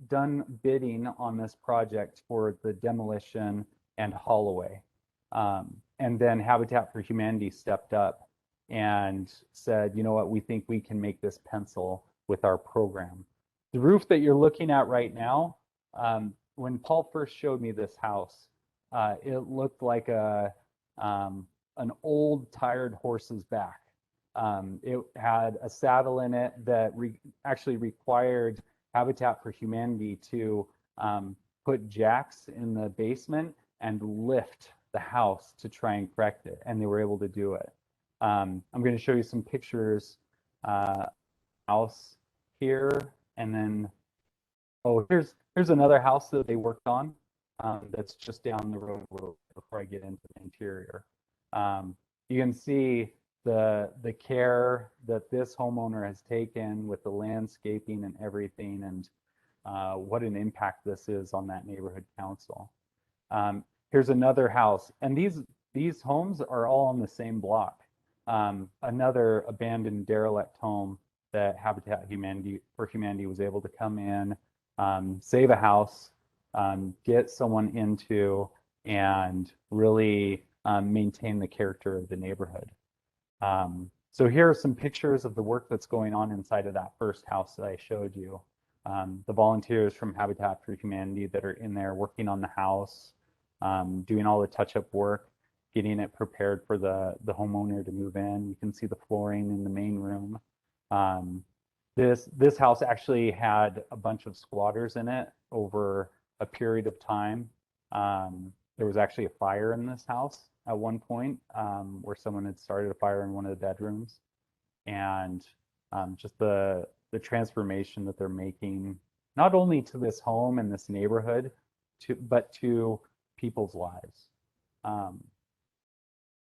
done bidding on this project for the demolition and haul away. And then Habitat for Humanity stepped up and said, you know what, we think we can make this pencil with our program. The roof that you're looking at right now, when Paul first showed me this house, it looked like an old tired horse's back. It had a saddle in it that actually required Habitat for Humanity to put jacks in the basement and lift the house to try and correct it, and they were able to do it. I'm going to show you some pictures. House here, and then here's another house that they worked on that's just down the road a little before I get into the interior. You can see the care that this homeowner has taken with the landscaping and everything, and what an impact this is on that neighborhood council. Here's another house, and these homes are all on the same block. Another abandoned derelict home that Habitat for Humanity was able to come in, save a house, get someone into, and really maintain the character of the neighborhood. So here are some pictures of the work that's going on inside of that first house that I showed you. The volunteers from Habitat for Humanity that are in there working on the house, doing all the touch-up work, getting it prepared for the homeowner to move in. You can see the flooring in the main room. This house actually had a bunch of squatters in it over a period of time. There was actually a fire in this house at one point where someone had started a fire in one of the bedrooms, and just the transformation that they're making, not only to this home and this neighborhood, but to people's lives.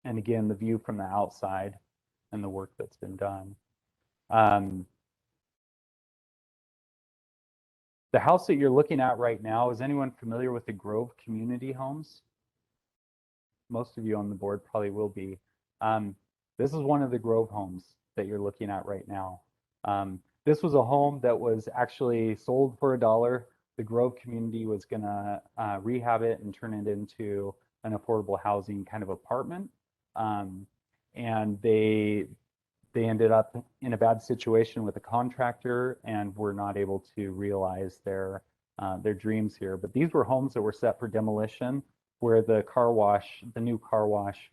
and again, the view from the outside and the work that's been done. The house that you're looking at right now, is anyone familiar with the Grove Community Homes? Most of you on the board probably will be. This is one of the Grove homes that you're looking at right now. This was a home that was actually sold for $1. The Grove community was gonna rehab it and turn it into an affordable housing kind of apartment. And they ended up in a bad situation with a contractor and were not able to realize their dreams here. But these were homes that were set for demolition, where the car wash, the new car wash,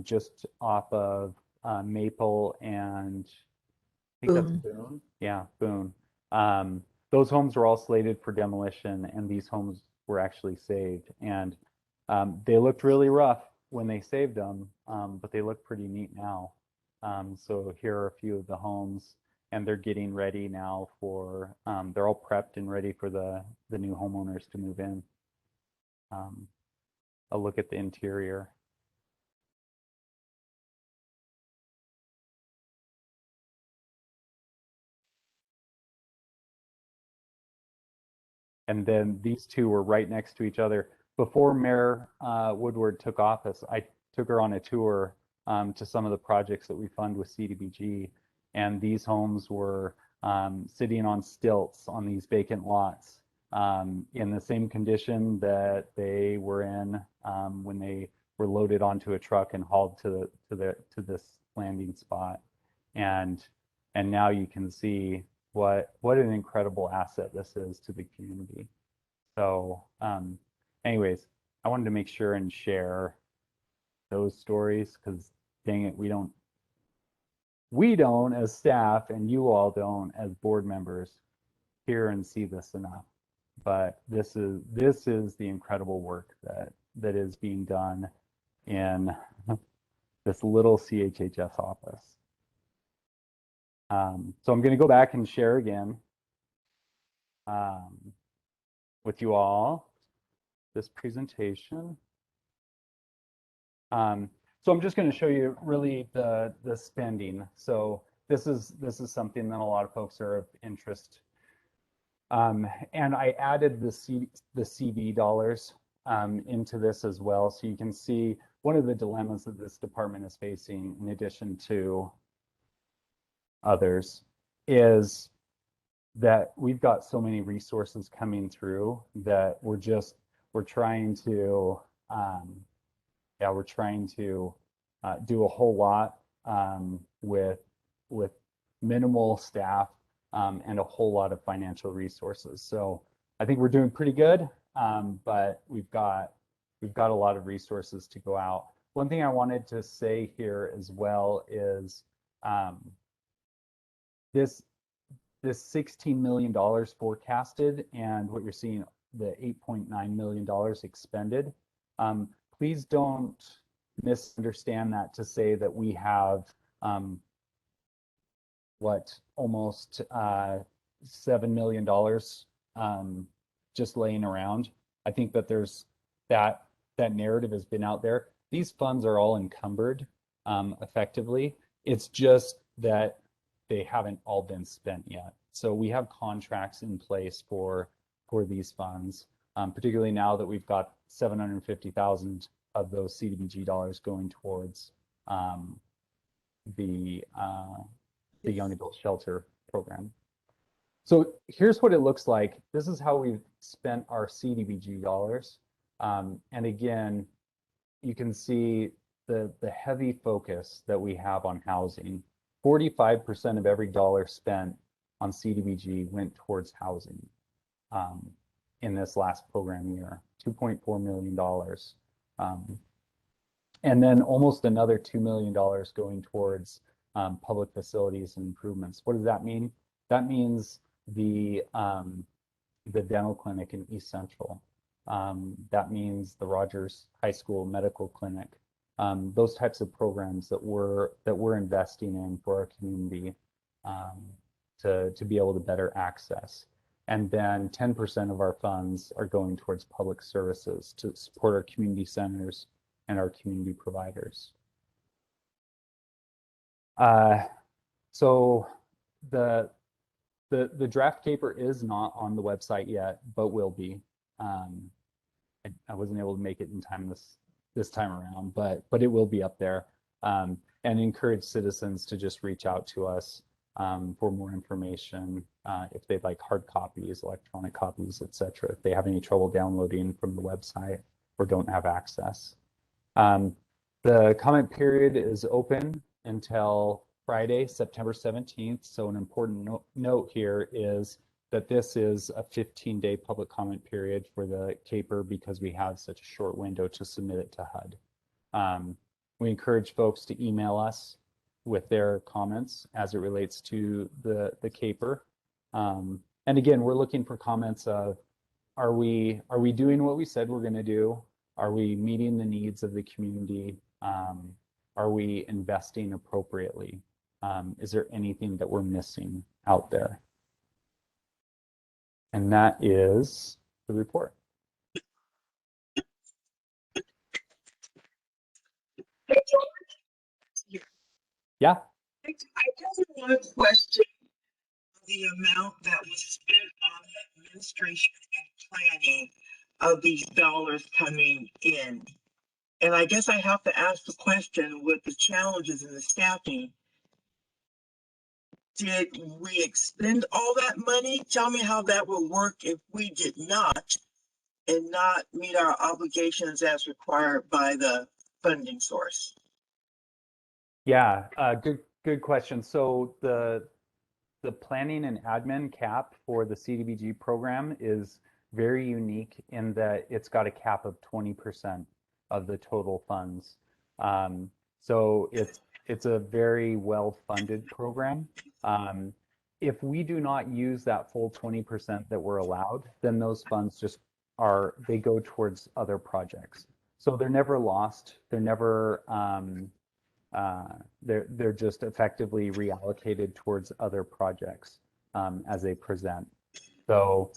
just off of Maple and I think that's Boone. Yeah, Boone. Those homes were all slated for demolition, and these homes were actually saved. And they looked really rough when they saved them, but they look pretty neat now. So here are a few of the homes, and they're getting ready now for, they're all prepped and ready for the new homeowners to move in. A look at the interior. And then these two were right next to each other. Before Mayor Woodward took office, I took her on a tour to some of the projects that we fund with CDBG. And these homes were sitting on stilts on these vacant lots in the same condition that they were in when they were loaded onto a truck and hauled to this landing spot. And now you can see what an incredible asset this is to the community. So anyways, I wanted to make sure and share those stories, because dang it, we don't as staff, and you all don't as board members, hear and see this enough. But this is the incredible work that is being done in this little CHHS office. So I'm going to go back and share again with you all this presentation. So I'm just going to show you really the spending. So this is something that a lot of folks are of interest. And I added the CV dollars into this as well, so you can see one of the dilemmas that this department is facing, in addition to others, is that we've got so many resources coming through that we're trying to do a whole lot with minimal staff and a whole lot of financial resources. So I think we're doing pretty good, but we've got a lot of resources to go out. One thing I wanted to say here as well is this $16 million forecasted, and what you're seeing, the $8.9 million expended. Please don't misunderstand that to say that we have almost $7 million just laying around. I think that there's that narrative has been out there. These funds are all encumbered effectively. It's just that they haven't all been spent yet. So we have contracts in place for these funds, particularly now that we've got $750,000 of those CDBG dollars going towards the young adult shelter program. So here's what it looks like. This is how we've spent our CDBG dollars. And again, you can see the heavy focus that we have on housing. 45% of every dollar spent on CDBG went towards housing in this last program year, $2.4 million. And then almost another $2 million going towards public facilities and improvements. What does that mean? That means the dental clinic in East Central. That means the Rogers High School Medical Clinic. Those types of programs that we're investing in for our community to be able to better access. And then 10% of our funds are going towards public services to support our community centers and our community providers. So the draft caper is not on the website yet, but will be. I wasn't able to make it in time this time around, but it will be up there. And encourage citizens to just reach out to us for more information if they'd like hard copies, electronic copies, etc. If they have any trouble downloading from the website or don't have access. The comment period is open until Friday, September 17th. So an important note here is that this is a 15-day public comment period for the CAPER because we have such a short window to submit it to HUD. We encourage folks to email us with their comments as it relates to the CAPER. And again, we're looking for comments of, are we doing what we said we're going to do? Are we meeting the needs of the community? Are we investing appropriately? Is there anything that we're missing out there? And that is the report. Yeah. I just want to question the amount that was spent on the administration and planning of these dollars coming in. And I guess I have to ask the question with the challenges in the staffing. Did we expend all that money? Tell me how that would work if we did not and not meet our obligations as required by the funding source. Yeah, good question. So the planning and admin cap for the CDBG program is very unique in that it's got a cap of 20% of the total funds. So it's a very well-funded program. If we do not use that full 20% that we're allowed, then those funds they go towards other projects. So they're never lost. They're never, they're just effectively reallocated towards other projects as they present. So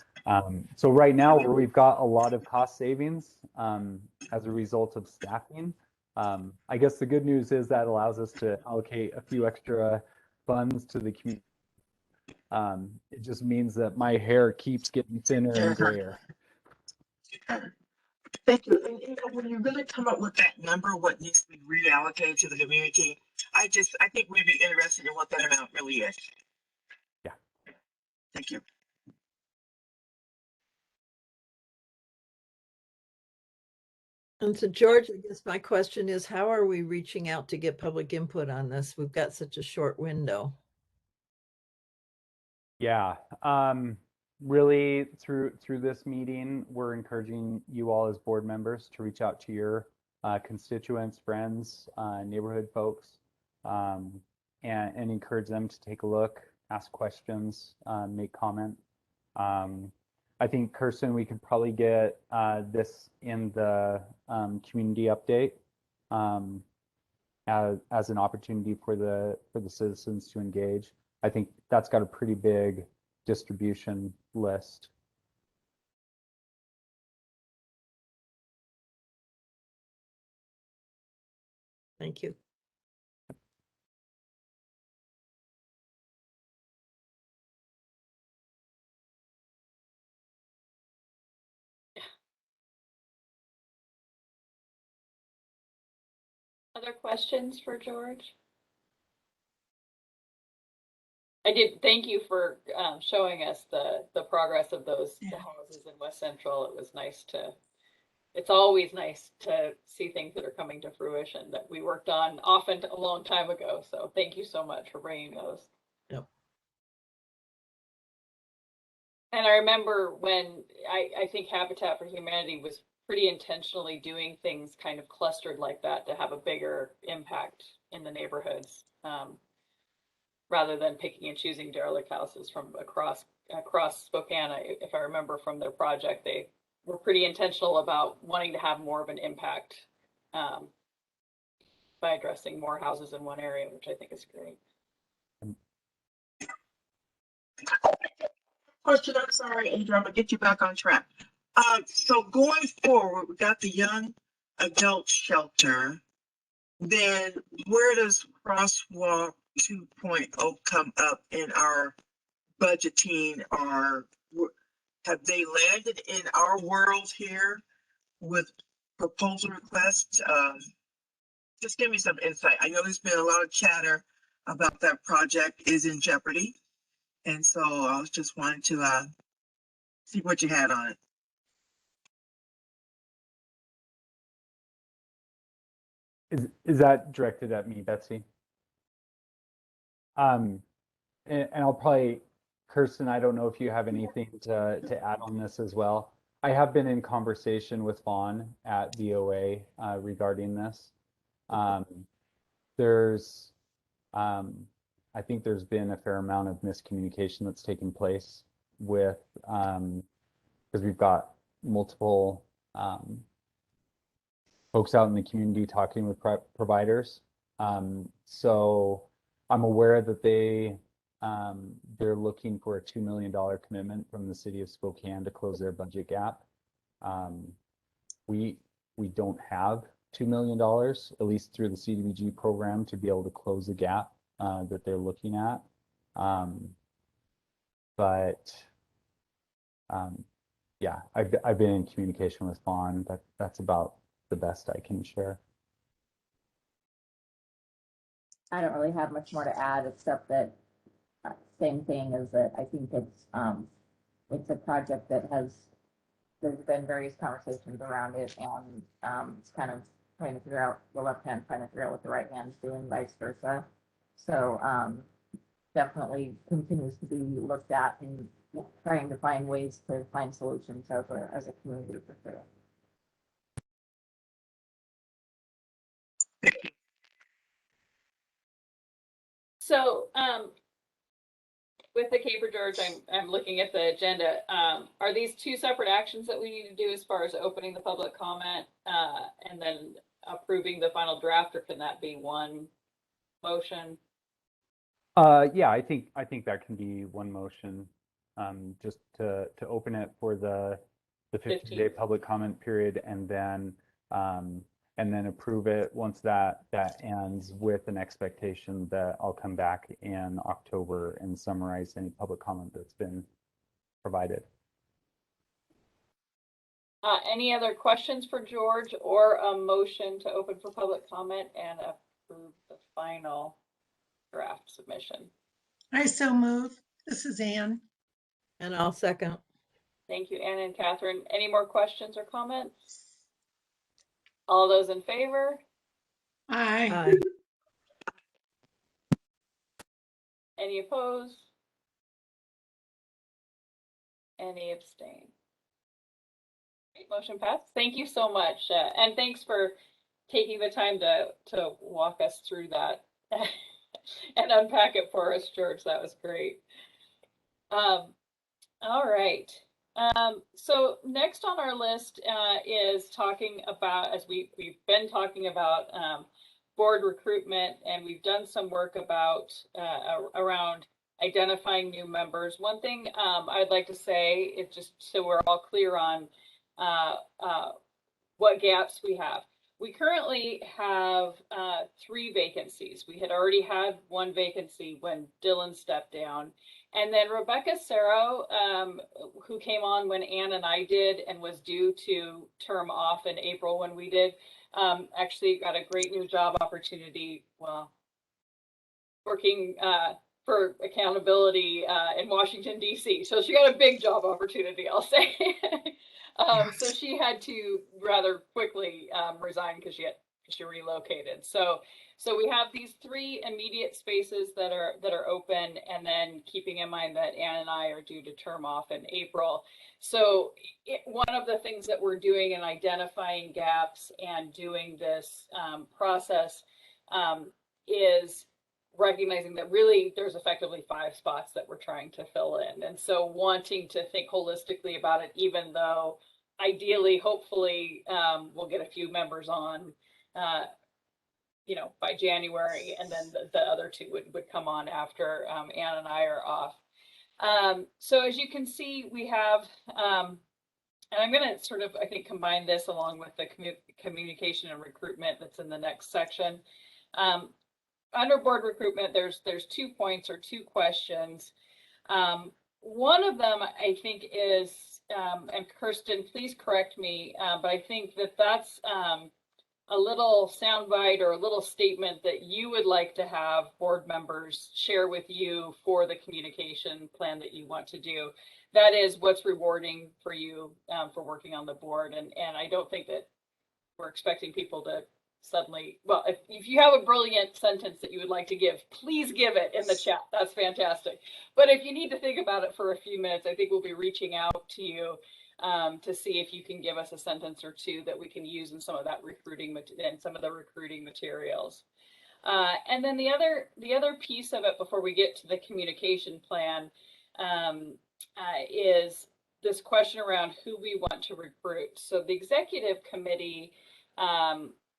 right now we've got a lot of cost savings as a result of staffing. I guess the good news is that allows us to allocate a few extra funds to the community. It just means that my hair keeps getting thinner and grayer. Thank you. And when you really come up with that number, what needs to be reallocated to the community, I think we'd be interested in what that amount really is. Yeah. Thank you. And so George, I guess my question is, how are we reaching out to get public input on this? We've got such a short window. Yeah, really through this meeting, we're encouraging you all as board members to reach out to your constituents, friends, neighborhood folks, and encourage them to take a look, ask questions, make comment. I think, Kirsten, we could probably get this in the community update as an opportunity for the citizens to engage. I think that's got a pretty big distribution list. Thank you. Other questions for George? I did thank you for showing us the progress of those houses in West Central. It was nice it's always nice to see things that are coming to fruition that we worked on often a long time ago. So thank you so much for bringing those. Yep. And I remember when I think Habitat for Humanity was pretty intentionally doing things kind of clustered like that to have a bigger impact in the neighborhoods. Rather than picking and choosing derelict houses from across Spokane. If I remember from their project, they were pretty intentional about wanting to have more of an impact by addressing more houses in one area, which I think is great. Question, I'm sorry, Adrian, I'm gonna get you back on track. So going forward, we got the young adult shelter. Then where does Crosswalk 2.0 come up in our budgeting, or have they landed in our world here with proposal requests? Just give me some insight. I know there's been a lot of chatter about that project is in jeopardy. And so I was just wanting to see what you had on it. Is that directed at me, Betsy? And I'll probably, Kirsten, I don't know if you have anything to add on this as well. I have been in conversation with Vaughn at VOA regarding this. I think there's been a fair amount of miscommunication that's taken place with, because we've got multiple folks out in the community talking with providers. So I'm aware that they're looking for a $2 million commitment from the city of Spokane to close their budget gap. We don't have $2 million, at least through the CDBG program, to be able to close the gap that they're looking at. Yeah, I've been in communication with Vaughn. That's about the best I can share. I don't really have much more to add, except that same thing is that I think it's a project that there's been various conversations around it, and it's kind of trying to figure out the left hand, trying to figure out what the right hand is doing, vice versa. So definitely continues to be looked at and trying to find ways to find solutions as a community for sure. So, with the Cape George, I'm looking at the agenda. Are these two separate actions that we need to do as far as opening the public comment and then approving the final draft, or can that be one motion? Yeah, I think that can be one motion, just to open it for the 15-day public comment period, and then approve it once that ends, with an expectation that I'll come back in October and summarize any public comment that's been provided. Any other questions for George, or a motion to open for public comment and approve the final draft submission? I so move. This is Anne. And I'll second. Thank you, Anne and Catherine. Any more questions or comments? All those in favor? Aye. Aye. Any opposed? Any abstain? Great, motion passed. Thank you so much. And thanks for taking the time to walk us through that and unpack it for us, George. That was great. All right. So next on our list is talking about, as we've been talking about, board recruitment, and we've done some work about around identifying new members. One thing I'd like to say is, just so we're all clear on what gaps we have. We currently have 3 vacancies. We had already had 1 vacancy when Dylan stepped down. And then Rebecca Serro, who came on when Anne and I did and was due to term off in April when we did, actually got a great new job opportunity, well, working for accountability in Washington, D.C. So she got a big job opportunity, I'll say. So she had to rather quickly resign because she relocated. So we have these 3 immediate spaces that are open, and then keeping in mind that Anne and I are due to term off in April. So one of the things that we're doing in identifying gaps and doing this process is recognizing that really there's effectively 5 spots that we're trying to fill in. And so wanting to think holistically about it, even though ideally, hopefully, we'll get a few members on by January, and then the other 2 would come on after Anne and I are off. So as you can see, we have, and I'm going to sort of, I think, combine this along with the communication and recruitment that's in the next section. under board recruitment, there's 2 points or 2 questions. One of them I think is, and Kirsten, please correct me, but I think that that's a little soundbite or a little statement that you would like to have board members share with you for the communication plan that you want to do. That is what's rewarding for you for working on the board. And I don't think that we're expecting people to suddenly, well, if you have a brilliant sentence that you would like to give, please give it in the chat. That's fantastic. But if you need to think about it for a few minutes, I think we'll be reaching out to you to see if you can give us a sentence or 2 that we can use in some of that recruiting and some of the recruiting materials. And then the other piece of it before we get to the communication plan is this question around who we want to recruit. So the executive committee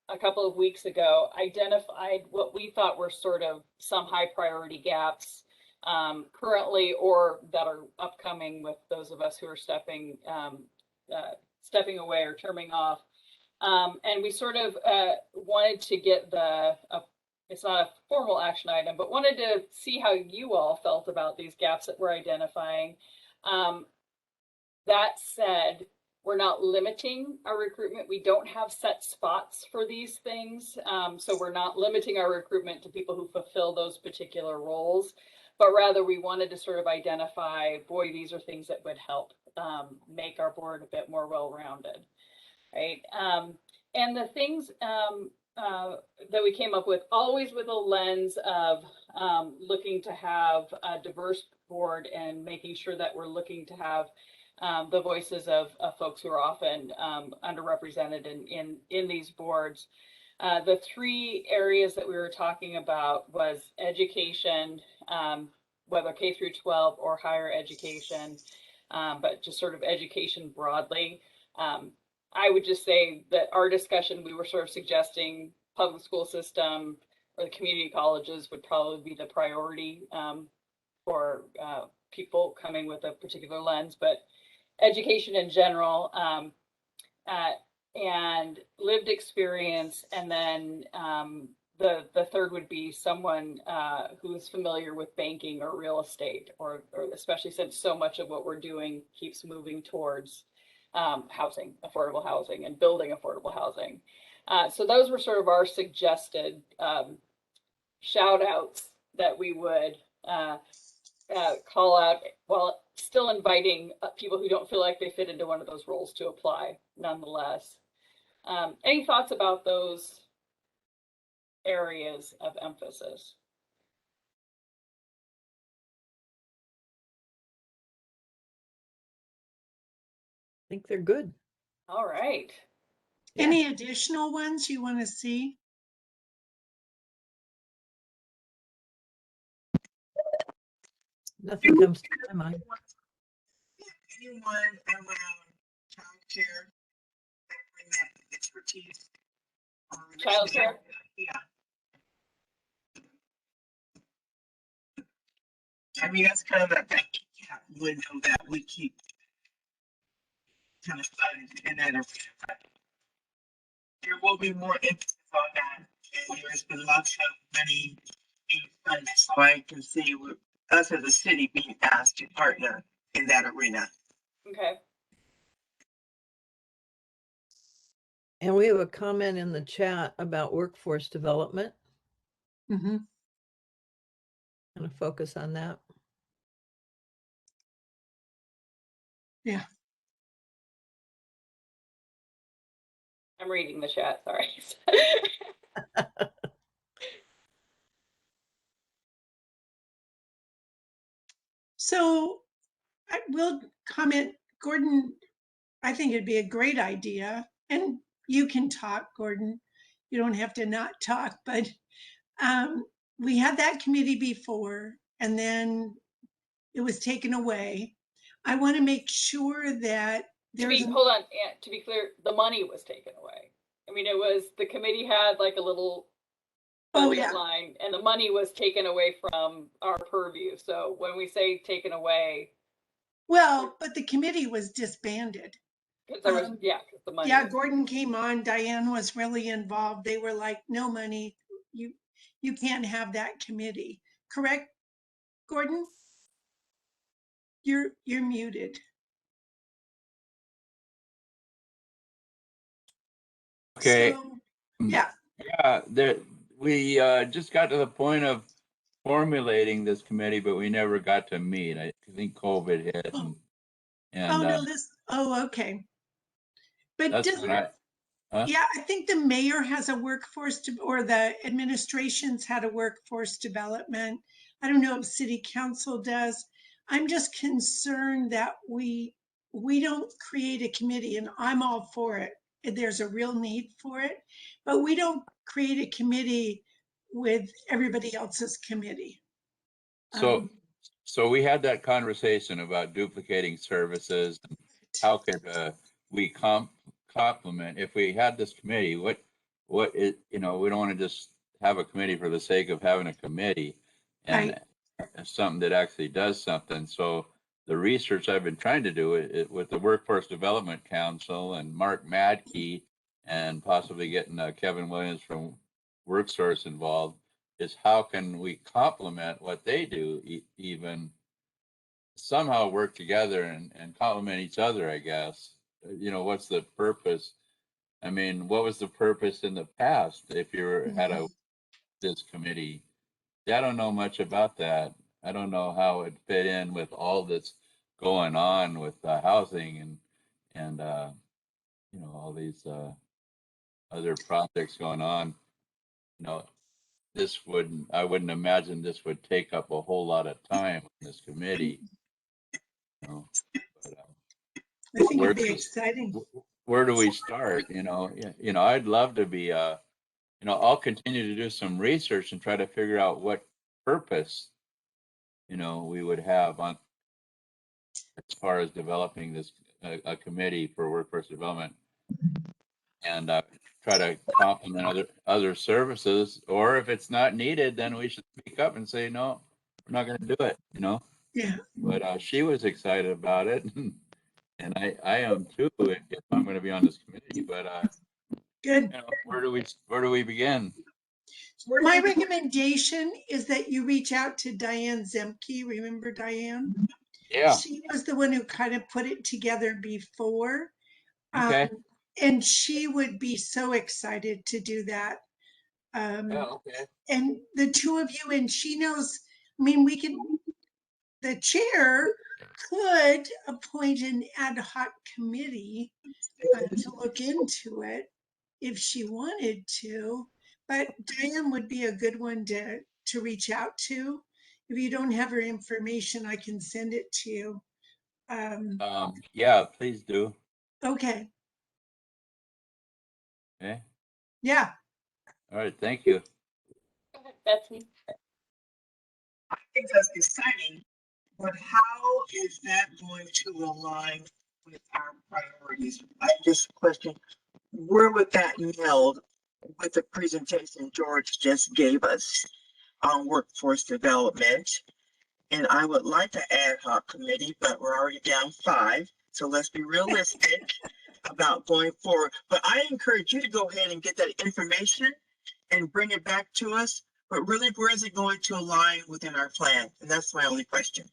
a couple of weeks ago identified what we thought were sort of some high priority gaps currently or that are upcoming with those of us who are stepping away or terming off. And we sort of wanted to get it's not a formal action item, but wanted to see how you all felt about these gaps that we're identifying. That said, we're not limiting our recruitment. We don't have set spots for these things. So we're not limiting our recruitment to people who fulfill those particular roles, but rather we wanted to sort of identify, boy, these are things that would help make our board a bit more well-rounded, right? And the things that we came up with, always with a lens of looking to have a diverse board and making sure that we're looking to have the voices of folks who are often underrepresented in these boards. The 3 areas that we were talking about was education, whether K through 12 or higher education, but just sort of education broadly. I would just say that our discussion, we were sort of suggesting public school system or the community colleges would probably be the priority for people coming with a particular lens, but education in general, and lived experience, and then the third would be someone who is familiar with banking or real estate, or especially since so much of what we're doing keeps moving towards housing, affordable housing, and building affordable housing. So those were sort of our suggested shout outs that we would call out, while still inviting people who don't feel like they fit into one of those roles to apply nonetheless. Any thoughts about those areas of emphasis? I think they're good. All right. Any additional ones you want to see? Nothing comes to my mind. Anyone around childcare that bring that expertise? Childcare? Yeah. I mean, that's kind of that window that we keep kind of studying in that arena. There will be more emphasis on that, and there's been lots of money being funded, so I can see us as a city being asked to partner in that arena. Okay. And we have a comment in the chat about workforce development. Mm-hmm. Kind of focus on that. Yeah. I'm reading the chat, sorry. So I will comment, Gordon, I think it'd be a great idea, and you can talk, Gordon. You don't have to not talk, but we had that committee before, and then it was taken away. I want to make sure that hold on, to be clear, the money was taken away. I mean, it was, the committee had like a little budget line, and the money was taken away from our purview. So when we say taken away, well, but the committee was disbanded. There was, the money. Yeah, Gordon came on, Diane was really involved. They were like, no money, you you can't have that committee. Correct, Gordon? You're muted. Okay. So, yeah. Yeah, we just got to the point of formulating this committee, but we never got to meet. I think COVID hit, and Oh, no, okay. But that's doesn't, when huh? yeah, I think the mayor has a workforce or the administration's had a workforce development. I don't know if city council does. I'm just concerned that we don't create a committee, and I'm all for it. There's a real need for it, but we don't create a committee with everybody else's committee. So, so we had that conversation about duplicating services. And how could we complement if we had this committee? What is, you know, we don't want to just have a committee for the sake of having a committee, and something that actually does something. So the research I've been trying to do it with the Workforce Development Council and Mark Madkey, and possibly getting Kevin Williams from WorkSource involved, is how can we complement what they do, even somehow work together and complement each other, I guess. You know, what's the purpose? I mean, what was the purpose in the past if you had this committee? I don't know much about that. I don't know how it fit in with all that's going on with housing and you know, all these other projects going on. You know, I wouldn't imagine this would take up a whole lot of time in this committee. You know, but, I think it'd be exciting. Where do we start? You know, I'd love to be, you know, I'll continue to do some research and try to figure out what purpose, you know, we would have on as far as developing this a committee for workforce development, and try to complement other services. Or if it's not needed, then we should speak up and say, no, we're not going to do it, you know? Yeah. But she was excited about it, and I am too, if I'm going to be on this committee. But good. You know, where do we begin? My recommendation is that you reach out to Diane Zemke. Remember Diane? Yeah. She was the one who kind of put it together before. Okay. And she would be so excited to do that. Okay. And the two of you, and she knows, I mean, the chair could appoint an ad hoc committee to look into it if she wanted to, but Diane would be a good one to reach out to. If you don't have her information, I can send it to you. Yeah, please do. Okay. Okay. Yeah. All right. Thank you. Betsy. I think that's exciting, but how is that going to align with our priorities? I just question, where would that meld with the presentation George just gave us on workforce development? And I would like an ad hoc committee, but we're already down 5. So let's be realistic about going forward. But I encourage you to go ahead and get that information and bring it back to us. But really, where is it going to align within our plan? And that's my only question.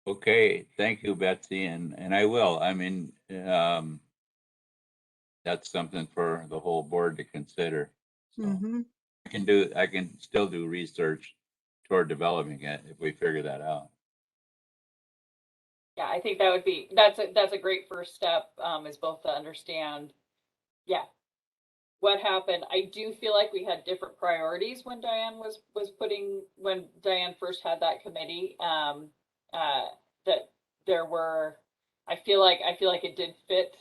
Okay, thank you, Betsy, and I will. I mean, that's something for the whole board to consider. So I can still do research toward developing it if we figure that out. Yeah, I think that's a great first step, is both to understand, what happened. I do feel like we had different priorities when Diane when Diane first had that committee. That there were, I feel like it did fit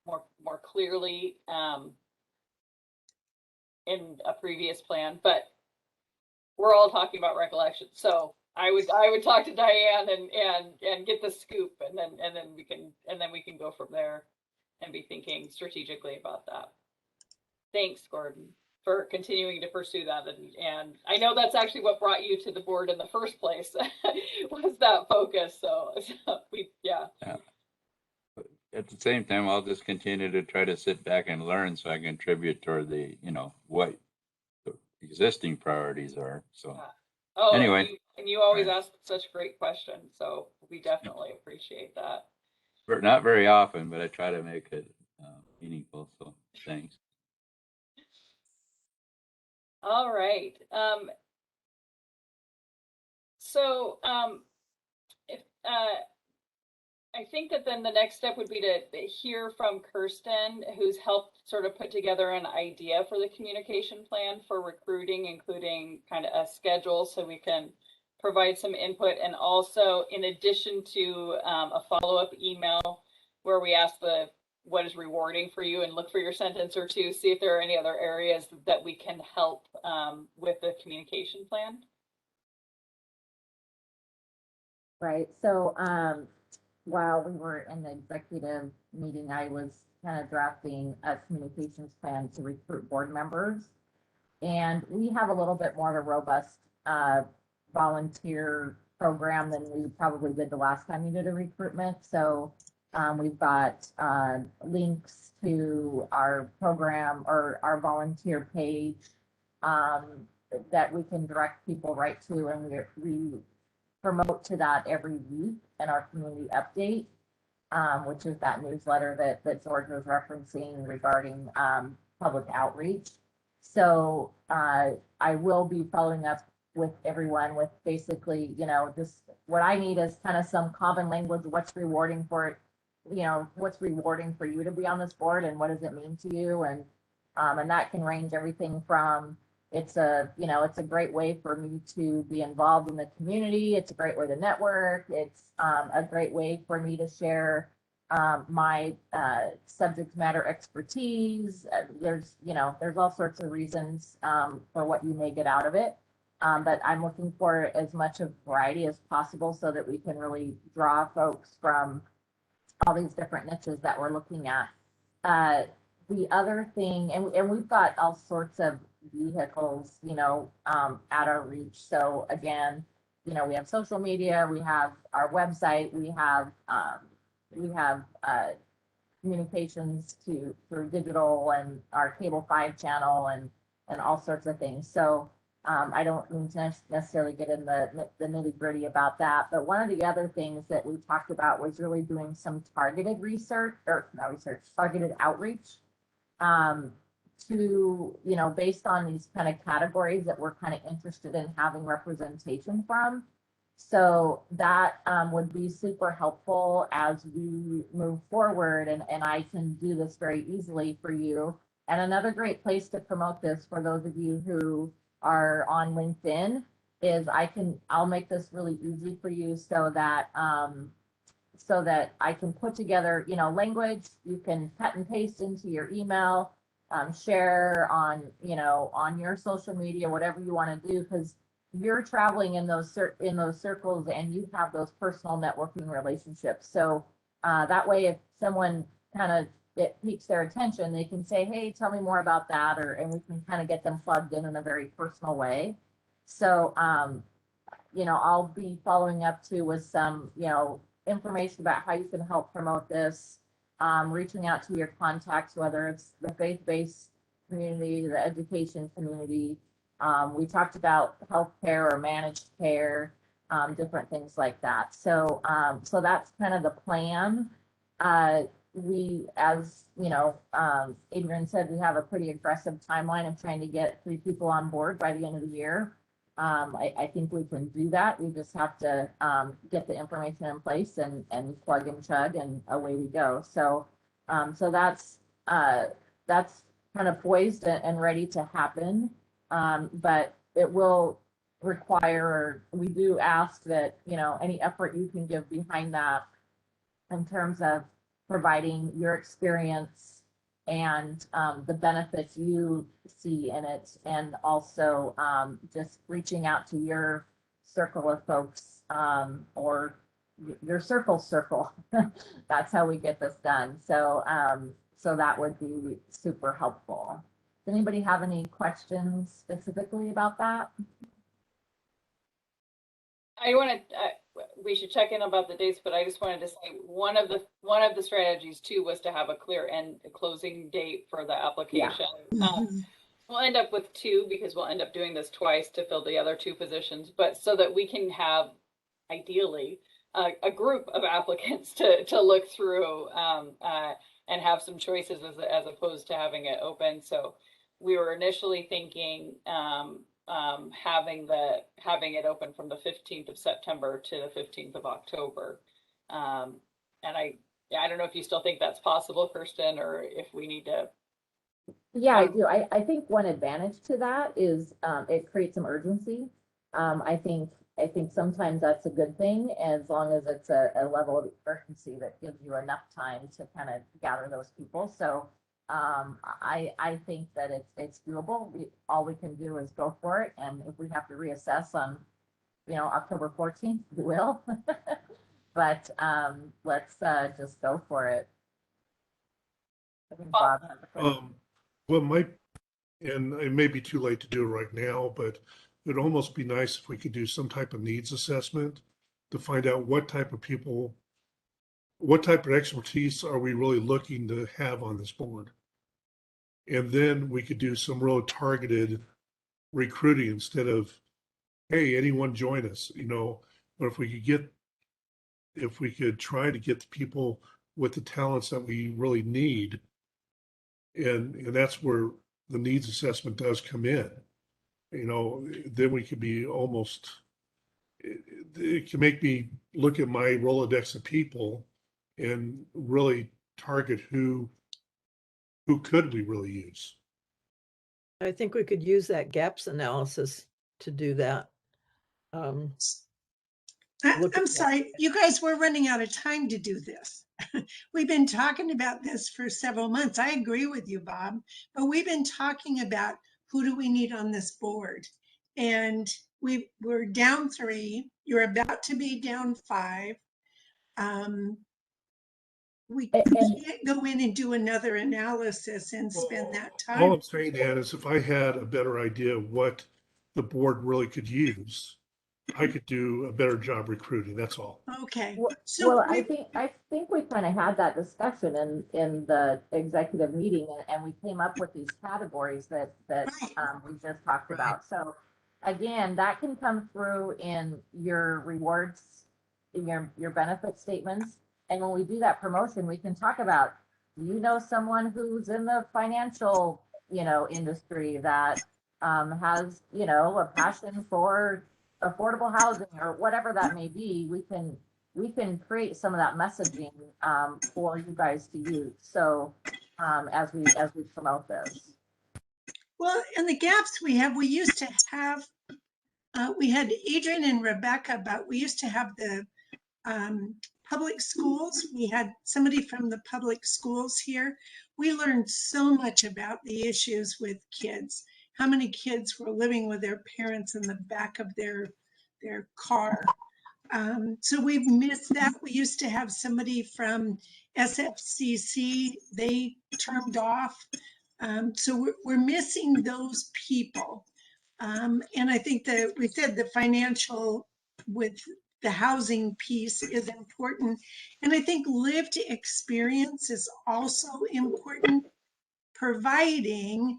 more clearly in a previous plan, but we're all talking about recollection. So I would talk to Diane and get the scoop, and then we can go from there and be thinking strategically about that. Thanks, Gordon, for continuing to pursue that. And I know that's actually what brought you to the board in the first place, was that focus. So yeah. At the same time, I'll just continue to try to sit back and learn so I can contribute toward the, existing priorities are, so. Oh, Anyway. and you always Right. ask such great questions, so we definitely appreciate that. Not very often, but I try to make it meaningful, so thanks. All right. So if I think that then the next step would be to hear from Kirsten, who's helped sort of put together an idea for the communication plan for recruiting, including kind of a schedule so we can provide some input. And also, in addition to a follow-up email where we ask what is rewarding for you and look for your sentence or two, see if there are any other areas that we can help with the communication plan. Right. So while we were in the executive meeting, I was kind of drafting a communications plan to recruit board members. And we have a little bit more of a robust volunteer program than we probably did the last time we did a recruitment. So we've got links to our program or our volunteer page that we can direct people right to, and we promote to that every week in our community update, which is that newsletter that George was referencing regarding public outreach. So I will be following up with everyone with basically, just what I need is kind of some common language. What's rewarding for, what's rewarding for you to be on this board, and what does it mean to you? And that can range everything from it's a great way for me to be involved in the community. It's a great way to network. It's a great way for me to share my subject matter expertise. There's all sorts of reasons for what you may get out of it. But I'm looking for as much of variety as possible so that we can really draw folks from all these different niches that we're looking at. The other thing, and we've got all sorts of vehicles, at our reach. So again, we have social media, we have our website, we have communications through digital and our Cable 5 channel and all sorts of things. So I don't need to necessarily get in the nitty gritty about that. But one of the other things that we talked about was really doing some targeted targeted outreach to, based on these kind of categories that we're kind of interested in having representation from. So that would be super helpful as we move forward, and I can do this very easily for you. And another great place to promote this for those of you who are on LinkedIn is I'll make this really easy for you so that I can put together, language you can cut and paste into your email, share on your social media, whatever you want to do, because you're traveling in those circles and you have those personal networking relationships. So that way, if someone it piques their attention, they can say, hey, tell me more about that, and we can kind of get them plugged in a very personal way. So, I'll be following up too with some, information about how you can help promote this, reaching out to your contacts, whether it's the faith-based community, the education community. We talked about healthcare or managed care, different things like that. So, so that's kind of the plan. We, as Adrian said, we have a pretty aggressive timeline of trying to get 3 people on board by the end of the year. I think we can do that. We just have to get the information in place and plug and chug, and away we go. So, so that's kind of poised and ready to happen. But it will require, we do ask that, any effort you can give behind that in terms of providing your experience and the benefits you see in it, and also just reaching out to your circle of folks, or your circle. That's how we get this done. So, so that would be super helpful. Does anybody have any questions specifically about that? I want to. We should check in about the dates, but I just wanted to say one of the strategies too was to have a clear end closing date for the application. We'll end up with two because we'll end up doing this twice to fill the other two positions, but so that we can have ideally a group of applicants to look through and have some choices as opposed to having it open. So we were initially thinking having it open from the 15th of September to the 15th of October. And I don't know if you still think that's possible, Kirsten, or if we need to. Yeah, I do. I think one advantage to that is it creates some urgency. I think sometimes that's a good thing as long as it's a level of urgency that gives you enough time to kind of gather those people. So I think that it's doable. All we can do is go for it, and if we have to reassess on, October 14th, we will. But let's just go for it. I think Bob has a question. Well, and it may be too late to do it right now, but it'd almost be nice if we could do some type of needs assessment to find out what type of people, what type of expertise are we really looking to have on this board? And then we could do some real targeted recruiting instead of, hey, anyone join us, but if we could try to get the people with the talents that we really need. And that's where the needs assessment does come in. Then we could be almost, it can make me look at my Rolodex of people and really target who could we really use. I think we could use that gaps analysis to do that. I'm sorry, you guys, we're running out of time to do this. We've been talking about this for several months. I agree with you, Bob, but we've been talking about who do we need on this board? And we're down 3. You're about to be down 5. We can't go in and do another analysis and spend that All time. I'm saying, Ann, is if I had a better idea of what the board really could use, I could do a better job recruiting. That's all. Okay. Well, I think we kind of had that discussion in the executive meeting, and we came up with these categories that we just talked about. So again, that can come through in your rewards, in your benefit statements. And when we do that promotion, we can talk about, someone who's in the financial, industry that has, a passion for affordable housing or whatever that may be. We can create some of that messaging for you guys to use. So as we promote this. Well, in the gaps we used to have, we had Adrian and Rebecca, but we used to have the public schools. We had somebody from the public schools here. We learned so much about the issues with kids. How many kids were living with their parents in the back of their car. So we've missed that. We used to have somebody from SFCC, they termed off. So we're missing those people. And I think that we said the financial with the housing piece is important. And I think lived experience is also important, providing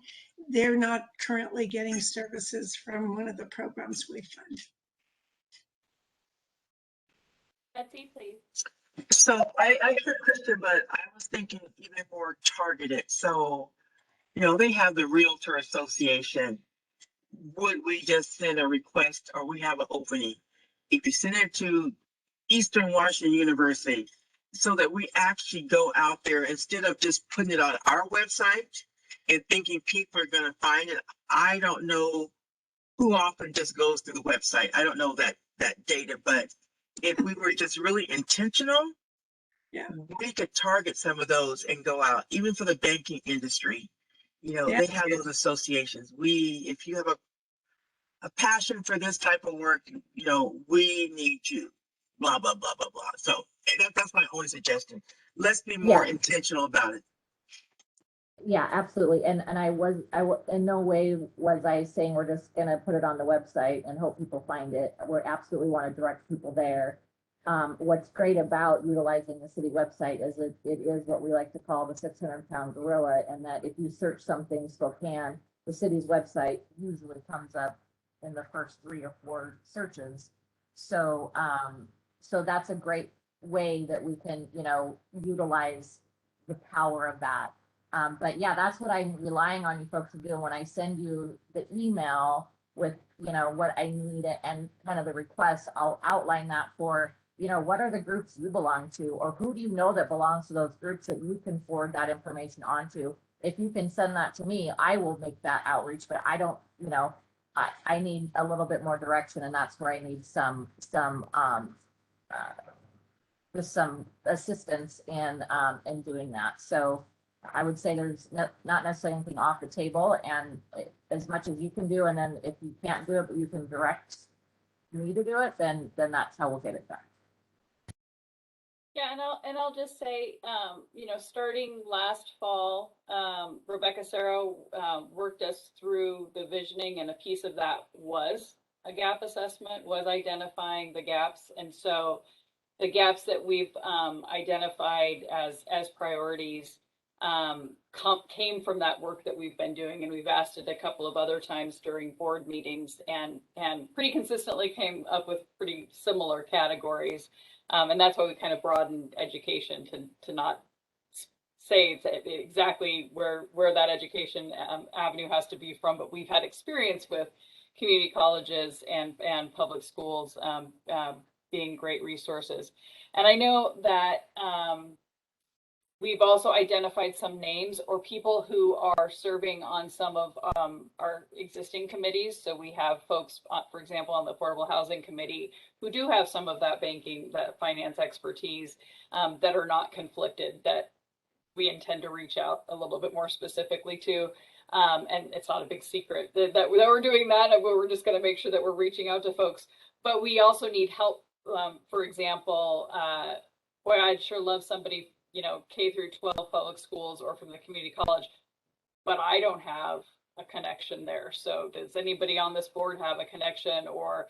they're not currently getting services from one of the programs we fund. Betsy, please. So I heard Kristen, but I was thinking even more targeted. So, they have the Realtor Association. Would we just send a request, or we have an opening? If you send it to Eastern Washington University, so that we actually go out there instead of just putting it on our website and thinking people are going to find it. I don't know who often just goes to the website. I don't know that data, but if we were just really intentional, we could target some of those and go out, even for the banking industry. They have those associations. If you have a passion for this type of work, we need you, blah, blah, blah, blah, blah. So that's my only suggestion. Let's be more intentional about it. Yeah, absolutely. And I in no way was I saying we're just going to put it on the website and hope people find it. We absolutely want to direct people there. What's great about utilizing the city website is it is what we like to call the 600-pound gorilla, and that if you search something Spokane, the city's website usually comes up in the first 3 or 4 searches. So, so that's a great way that we can, you know, utilize the power of that. But yeah, that's what I'm relying on you folks to do. When I send you the email with, you know, what I need and kind of the requests, I'll outline that for, you know, what are the groups you belong to, or who do you know that belongs to those groups that you can forward that information on to. If you can send that to me, I will make that outreach, but I don't, you know, I need a little bit more direction, and that's where I need just some assistance in doing that. So I would say there's not necessarily anything off the table, and as much as you can do, and then if you can't do it, but you can direct me to do it, then that's how we'll get it done. Yeah, and I'll just say, you know, starting last fall, Rebecca Serro worked us through the visioning, and a piece of that was a gap assessment, was identifying the gaps. And so the gaps that we've identified as priorities came from that work that we've been doing, and we've asked it a couple of other times during board meetings, and pretty consistently came up with pretty similar categories. And that's why we kind of broadened education to not say exactly where that education avenue has to be from, but we've had experience with community colleges and public schools being great resources. And I know that we've also identified some names or people who are serving on some of our existing committees. So we have folks, for example, on the Affordable Housing Committee who do have some of that banking, that finance expertise that are not conflicted, that we intend to reach out a little bit more specifically to. And it's not a big secret that we're doing that, and we're just going to make sure that we're reaching out to folks. But we also need help. For example, boy, I'd sure love somebody, you know, K through 12 public schools or from the community college, but I don't have a connection there. So does anybody on this board have a connection, or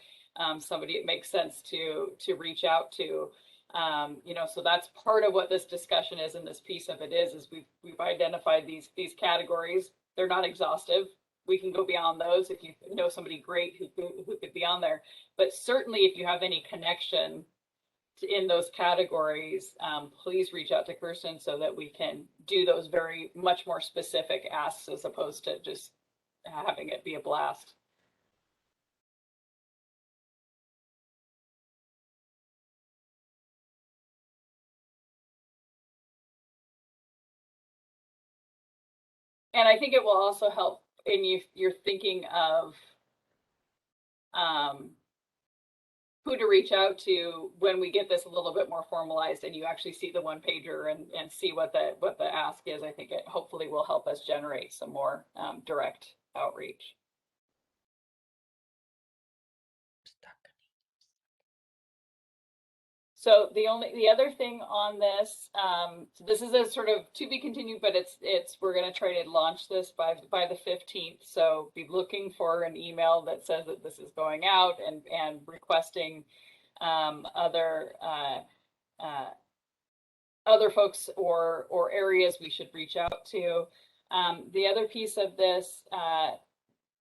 somebody it makes sense to reach out to? You know, so that's part of what this discussion is, and this piece of it is we've identified these categories. They're not exhaustive. We can go beyond those if you know somebody great who could be on there. But certainly if you have any connection in those categories, please reach out to Kirsten so that we can do those very much more specific asks as opposed to just having it be a blast. And I think it will also help in you're thinking of who to reach out to when we get this a little bit more formalized and you actually see the one pager and see what the ask is. I think it hopefully will help us generate some more direct outreach. So the other thing on this, so this is a sort of to be continued, but we're going to try to launch this by the 15th. So be looking for an email that says that this is going out and requesting other folks or areas we should reach out to. The other piece of this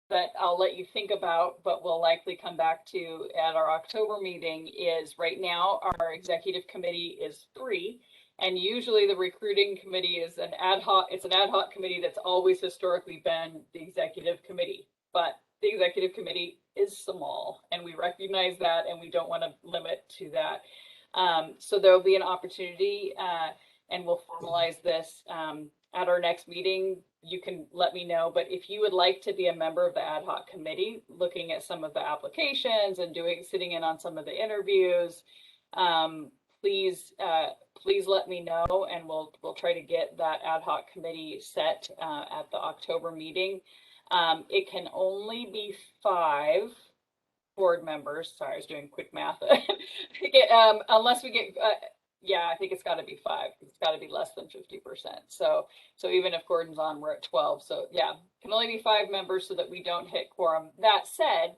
that I'll let you think about, but we'll likely come back to at our October meeting is right now our executive committee is 3, and usually the recruiting committee is an ad hoc committee that's always historically been the executive committee, but the executive committee is small and we recognize that and we don't want to limit to that. So there'll be an opportunity and we'll formalize this at our next meeting. You can let me know, but if you would like to be a member of the ad hoc committee, looking at some of the applications and sitting in on some of the interviews, please let me know, and we'll try to get that ad hoc committee set at the October meeting. It can only be 5 board members. Sorry, I was doing quick math. Unless we get yeah, I think it's got to be 5. It's got to be less than 50%. So even if Gordon's on, we're at 12. So yeah, can only be 5 members so that we don't hit quorum. That said,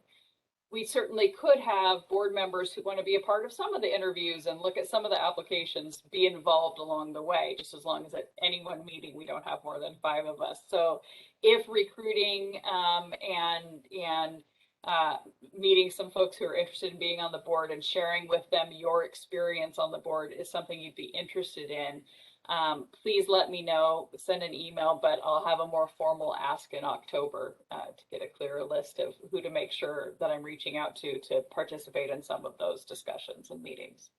we certainly could have board members who want to be a part of some of the interviews and look at some of the applications, be involved along the way, just as long as at any one meeting, we don't have more than 5 of us. So if recruiting and meeting some folks who are interested in being on the board and sharing with them your experience on the board is something you'd be interested in, please let me know, send an email, but I'll have a more formal ask in October to get a clearer list of who to make sure that I'm reaching out to participate in some of those discussions and meetings.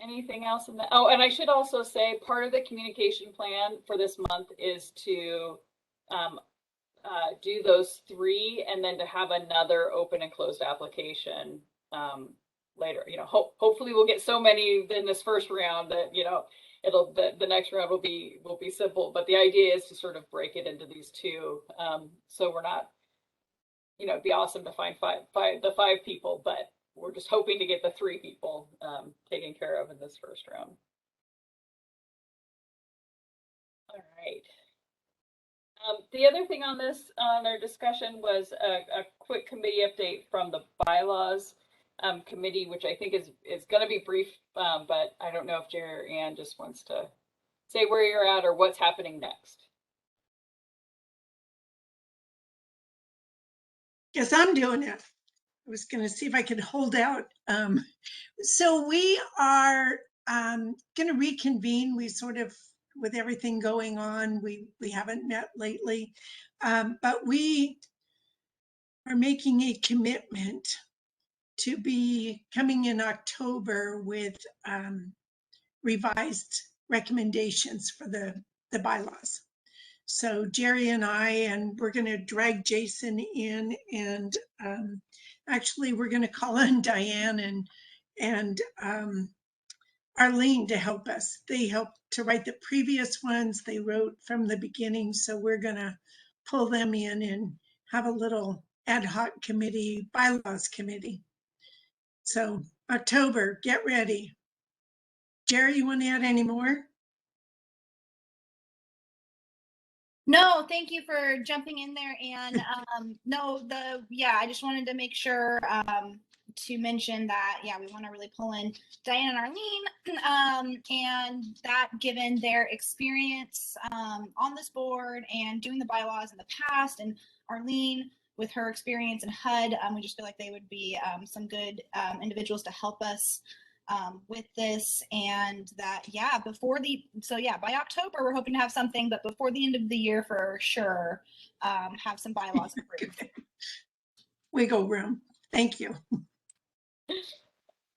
Anything else in that? Oh, and I should also say part of the communication plan for this month is to do those 3 and then to have another open and closed application later. You know, hopefully we'll get so many in this first round that, you know, the next round will be simple, but the idea is to sort of break it into these 2. So we're not, you know, it'd be awesome to find the 5 people, but we're just hoping to get the 3 people taken care of in this first round. All right. The other thing on our discussion was a quick committee update from the bylaws committee, which I think is going to be brief, but I don't know if Jerry or Ann just wants to say where you're at or what's happening next. Guess I'm doing it. I was going to see if I could hold out. So we are going to reconvene. We sort of, with everything going on, we haven't met lately, but we are making a commitment to be coming in October with revised recommendations for the bylaws. So Jerry and we're going to drag Jason in, and actually we're going to call on Diane and Arlene to help us. They helped to write the previous ones. They wrote from the beginning. So we're going to pull them in and have a little ad hoc committee, bylaws committee. So October, get ready. Jerry, you want to add any more? No, thank you for jumping in there. And I just wanted to make sure to mention that, we want to really pull in Diane and Arlene, and that given their experience on this board and doing the bylaws in the past, and Arlene with her experience in HUD, we just feel like they would be some good individuals to help us with this, and that by October we're hoping to have something, but before the end of the year for sure have some bylaws approved. Wiggle room. Thank you.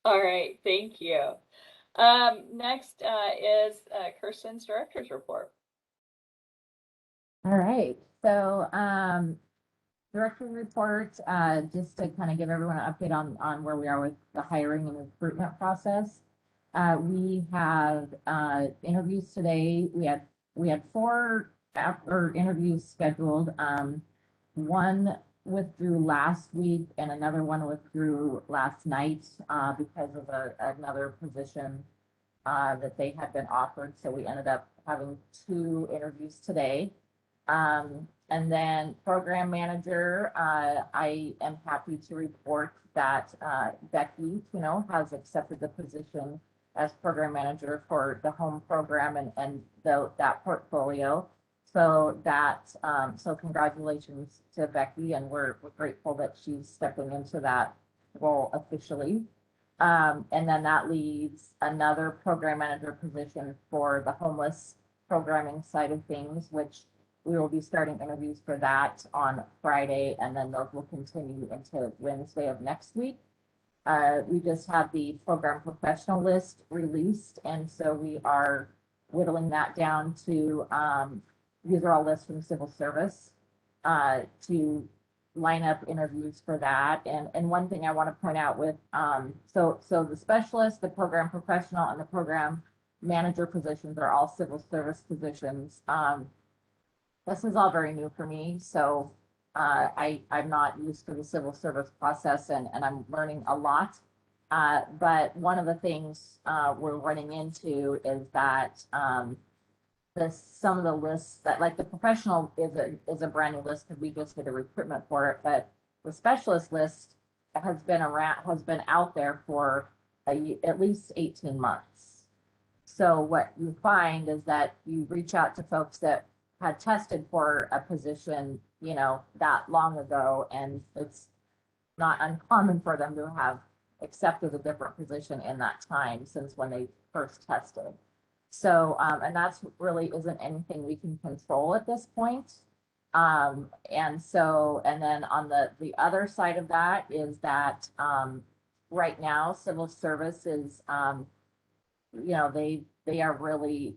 All right, thank you. Next is Kirsten's director's report. All right, so director's report, just to kind of give everyone an update on where we are with the hiring and recruitment process. We have interviews today. We had 4 interviews scheduled. One withdrew last week and another one withdrew last night because of another position that they had been offered. So we ended up having 2 interviews today. And then program manager, I am happy to report that Becky, has accepted the position as program manager for the home program and that portfolio. So so congratulations to Becky, and we're grateful that she's stepping into that role officially. And then that leaves another program manager position for the homeless programming side of things, which we will be starting interviews for that on Friday, and then those will continue into Wednesday of next week. We just have the program professional list released, and so we are whittling that down to, these are all lists from civil service, to line up interviews for that. And one thing I want to point out with, so the specialist, the program professional, and the program manager positions are all civil service positions. This is all very new for me, so I'm not used to the civil service process, and I'm learning a lot. But one of the things we're running into is that some of the lists that, like, the professional is a brand new list because we just did a recruitment for it, but the specialist list has been out there for at least 18 months. So what you find is that you reach out to folks that had tested for a position, you know, that long ago, and it's not uncommon for them to have accepted a different position in that time since when they first tested. So, and that's really isn't anything we can control at this point. And then on the other side of that is that, right now, civil service is, you know, they are really,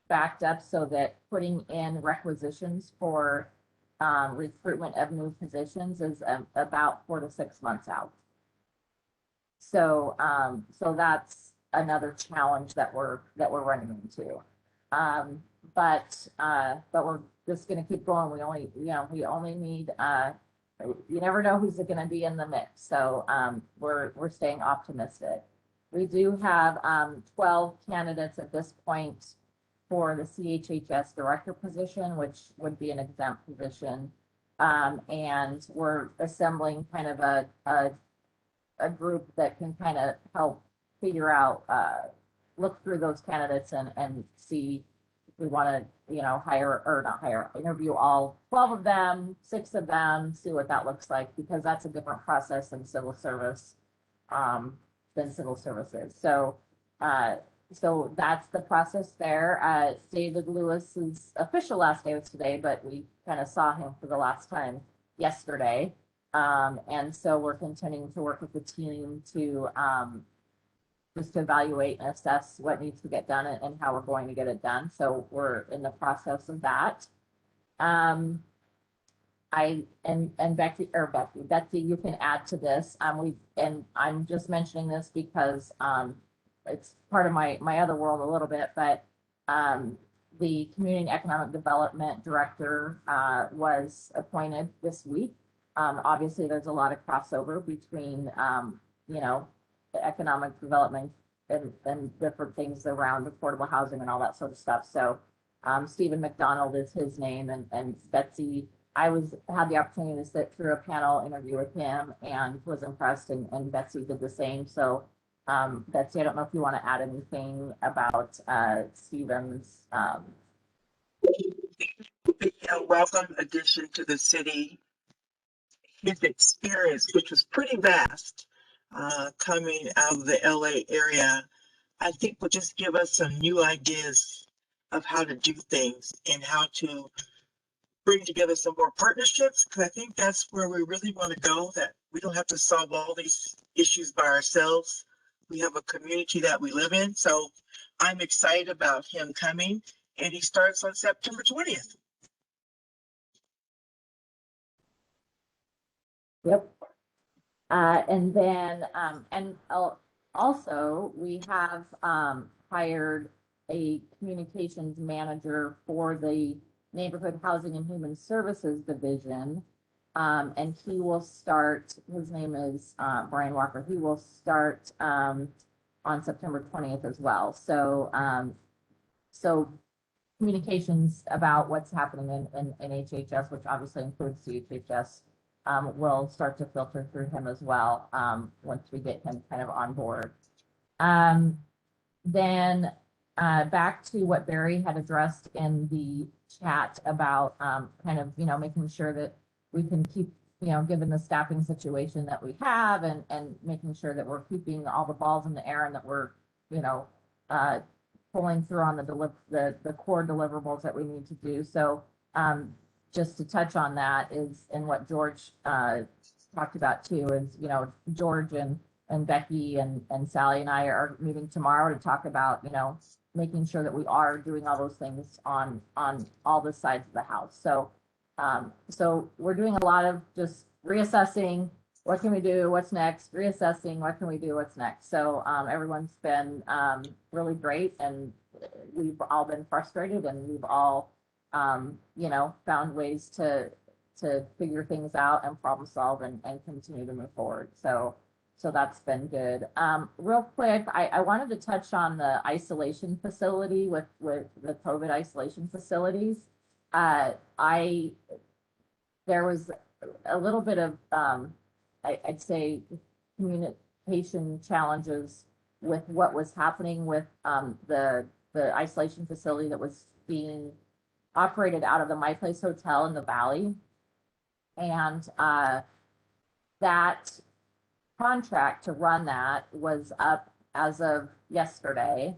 backed up so that putting in requisitions for, recruitment of new positions is about 4 to 6 months out. So, so that's another challenge that we're running into. But we're just gonna keep going. We only need, you never know who's gonna be in the mix. So, we're staying optimistic. We do have, 12 candidates at this point for the CHHS director position, which would be an exempt position. And we're assembling kind of a group that can kind of help figure out, look through those candidates and see if we want to, you know, interview all 12 of them, 6 of them, see what that looks like, because that's a different process than civil service, is. So that's the process there. David Lewis's official last day was today, but we kind of saw him for the last time yesterday. And so we're continuing to work with the team to, just to evaluate and assess what needs to get done and how we're going to get it done. So we're in the process of that. Betsy, you can add to this. I'm just mentioning this because, it's part of my other world a little bit, but, the Community and Economic Development Director, was appointed this week. Obviously there's a lot of crossover between, you know, the economic development and different things around affordable housing and all that sort of stuff. So, Stephen McDonald is his name, and Betsy, had the opportunity to sit through a panel interview with him and was impressed, and Betsy did the same. So, Betsy, I don't know if you want to add anything about, Stephen's, A welcome addition to the city. His experience, which was pretty vast, coming out of the LA area, I think will just give us some new ideas of how to do things and how to bring together some more partnerships. Because I think that's where we really want to go, that we don't have to solve all these issues by ourselves. We have a community that we live in. So I'm excited about him coming, and he starts on September 20th. Yep. And then, also we have, hired a communications manager for the Neighborhood Housing and Human Services Division. And he will start, his name is, Brian Walker. He will start, on September 20th as well. So, so communications about what's happening in HHS, which obviously includes CHHS, will start to filter through him as well, once we get him kind of on board. Then, back to what Barry had addressed in the chat about, kind of, you know, making sure that we can keep, you know, given the staffing situation that we have, and making sure that we're keeping all the balls in the air, and that we're, you know, pulling through on the core deliverables that we need to do. So, just to touch on that is, and what George, talked about too, is, you know, George and Becky and Sally and I are meeting tomorrow to talk about, you know, making sure that we are doing all those things on all the sides of the house. So, so we're doing a lot of just reassessing, what can we do, what's next, reassessing, what can we do, what's next. So, everyone's been, really great, and we've all been frustrated, and we've all, you know, found ways to figure things out and problem solve and continue to move forward. So, So that's been good. Real quick, I wanted to touch on the isolation facility with the COVID isolation facilities. There was a little bit of, I'd say, communication challenges with what was happening with the isolation facility that was being operated out of the My Place Hotel in the Valley. And that contract to run that was up as of yesterday.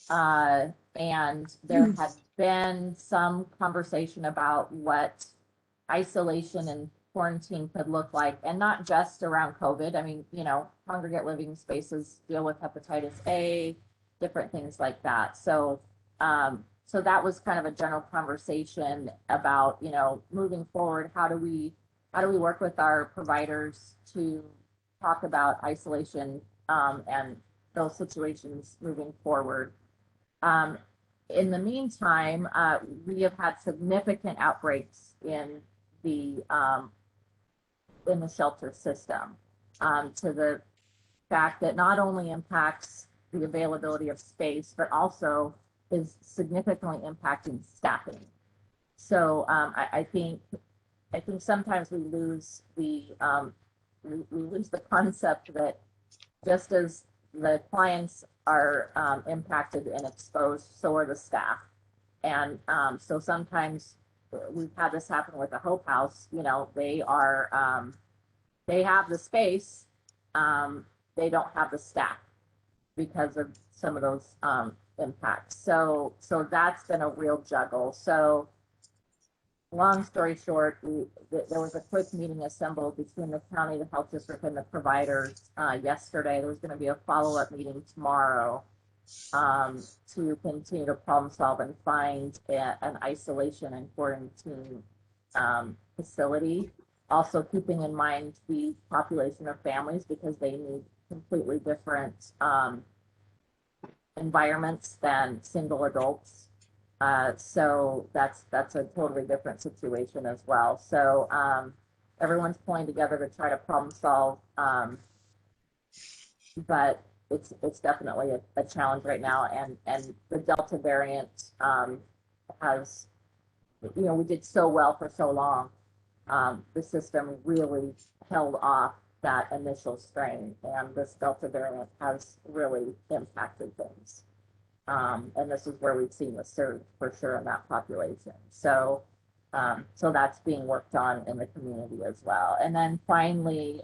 And there had been some conversation about what isolation and quarantine could look like, and not just around COVID. I mean, you know, congregate living spaces deal with hepatitis A, different things like that. So, so that was kind of a general conversation about, you know, moving forward, how do we work with our providers to talk about isolation and those situations moving forward. In the meantime, we have had significant outbreaks in the shelter system, to the fact that not only impacts the availability of space, but also is significantly impacting staffing. So I think sometimes we lose the concept that just as the clients are impacted and exposed, so are the staff. And so sometimes we've had this happen with the Hope House. You know, they have the space, they don't have the staff because of some of those impacts. So that's been a real juggle. So long story short, there was a quick meeting assembled between the county, the health district, and the providers yesterday. There was going to be a follow-up meeting tomorrow to continue to problem solve and find an isolation and quarantine facility. Also keeping in mind the population of families, because they need completely different environments than single adults. So that's a totally different situation as well. So everyone's pulling together to try to problem solve, but it's definitely a challenge right now. And the Delta variant has, you know, we did so well for so long. The system really held off that initial strain, and this Delta variant has really impacted things. And this is where we've seen the surge for sure in that population. So, so that's being worked on in the community as well. And then finally,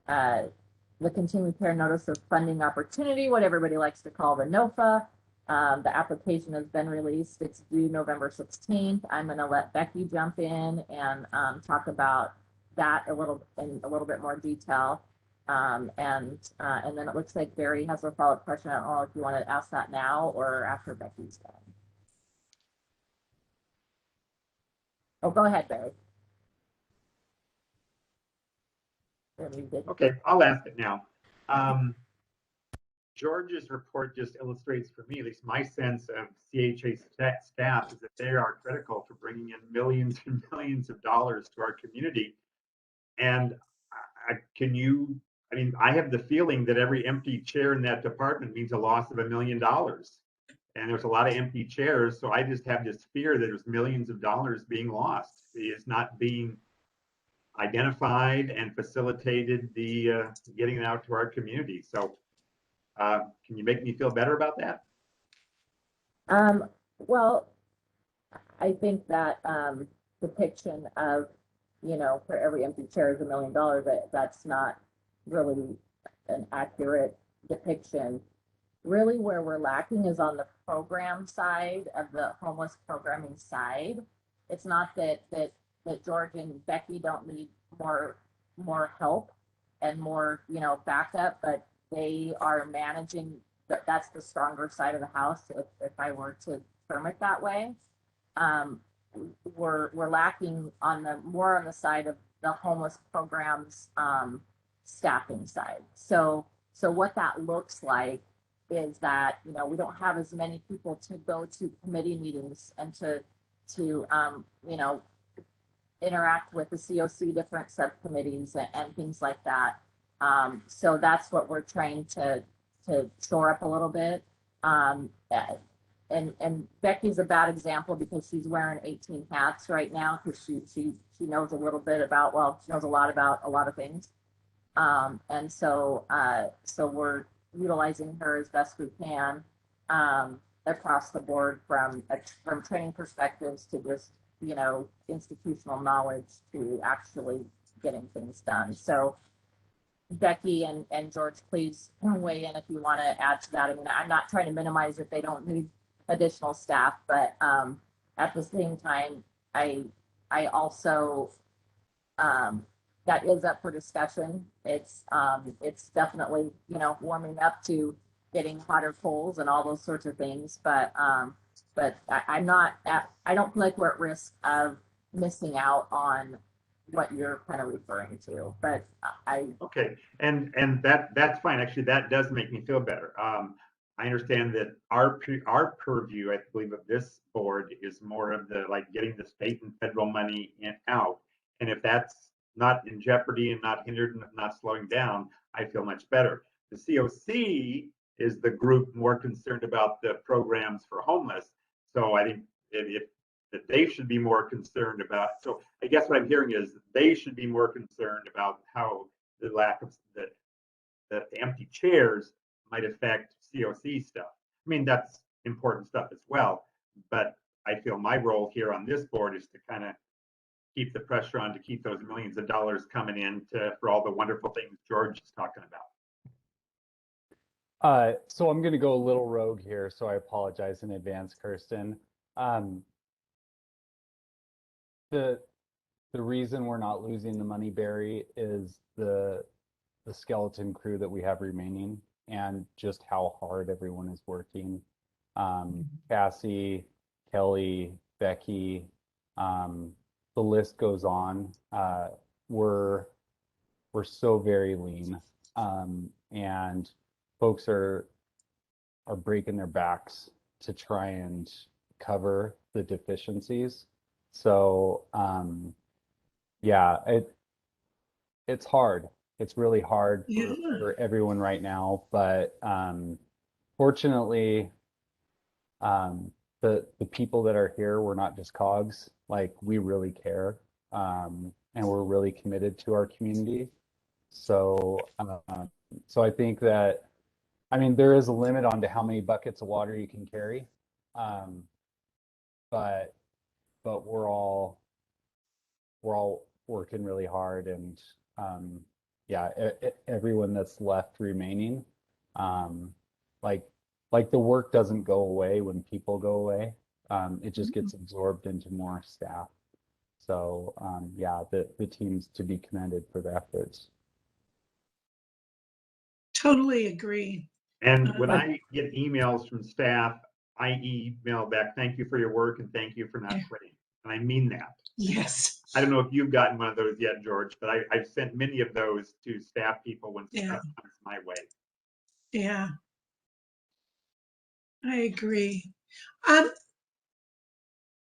the continuing care notice of funding opportunity, what everybody likes to call the NOFA. The application has been released. It's due November 16th. I'm going to let Becky jump in and talk about that in a little bit more detail. And then it looks like Barry has a follow-up question. I don't know if you want to ask that now or after Becky's done. Oh, go ahead, Barry. Okay, I'll ask it now. George's report just illustrates, for me, at least my sense of CHA staff, is that they are critical for bringing in millions and millions of dollars to our community. And I have the feeling that every empty chair in that department means a loss of $1 million. And there's a lot of empty chairs. So I just have this fear that there's millions of dollars being lost. It's not being identified and facilitated the getting it out to our community. So can you make me feel better about that? Well, I think that depiction of, you know, for every empty chair is $1 million, that's not really an accurate depiction. Really where we're lacking is on the program side of the homeless programming side. It's not that George and Becky don't need more help and more, you know, backup, but they are managing that's the stronger side of the house, if I were to term it that way. We're lacking on the side of the homeless programs staffing side. So what that looks like is that, you know, we don't have as many people to go to committee meetings and to you know, interact with the COC different subcommittees and things like that. So that's what we're trying to shore up a little bit. And Becky's a bad example because she's wearing 18 hats right now because she knows a little bit about, well, she knows a lot about a lot of things. And so we're utilizing her as best we can across the board from training perspectives to just, you know, institutional knowledge to actually getting things done. So Becky and George, please weigh in if you want to add to that. I mean, I'm not trying to minimize if they don't need additional staff, but at the same time, I also that is up for discussion. It's definitely, you know, warming up to getting hotter coals and all those sorts of things. But I don't feel like we're at risk of missing out on what you're kind of referring to. But okay, and that's fine. Actually, that does make me feel better. I understand that our purview, I believe, of this board is more of the like getting the state and federal money in out. And if that's not in jeopardy and not hindered and not slowing down, I feel much better. The COC is the group more concerned about the programs for homeless. So I think if that they should be more concerned about. So I guess what I'm hearing is they should be more concerned about how the lack of the empty chairs might affect COC stuff. I mean, that's important stuff as well. But I feel my role here on this board is to kind of keep the pressure on to keep those millions of dollars coming in for all the wonderful things George is talking about. So I'm going to go a little rogue here, so I apologize in advance, Kirsten. The reason we're not losing the money, Barry, is the skeleton crew that we have remaining and just how hard everyone is working. Cassie, Kelly, Becky, the list goes on. We're so very lean, and folks are breaking their backs to try and cover the deficiencies. So yeah, it's hard. It's really hard for everyone right now, but fortunately, the people that are here, we're not just cogs. Like, we really care, and we're really committed to our community. So so I think that, I mean, there is a limit on to how many buckets of water you can carry, but we're all working really hard, and yeah, everyone that's left remaining, like the work doesn't go away when people go away. It just gets absorbed into more staff. So yeah, the team's to be commended for their efforts. Totally agree. And when I get emails from staff, I email back, thank you for your work and thank you for not quitting. And I mean that. Yes. I don't know if you've gotten one of those yet, George, but I've sent many of those to staff people when stuff comes my way. Yeah, I agree.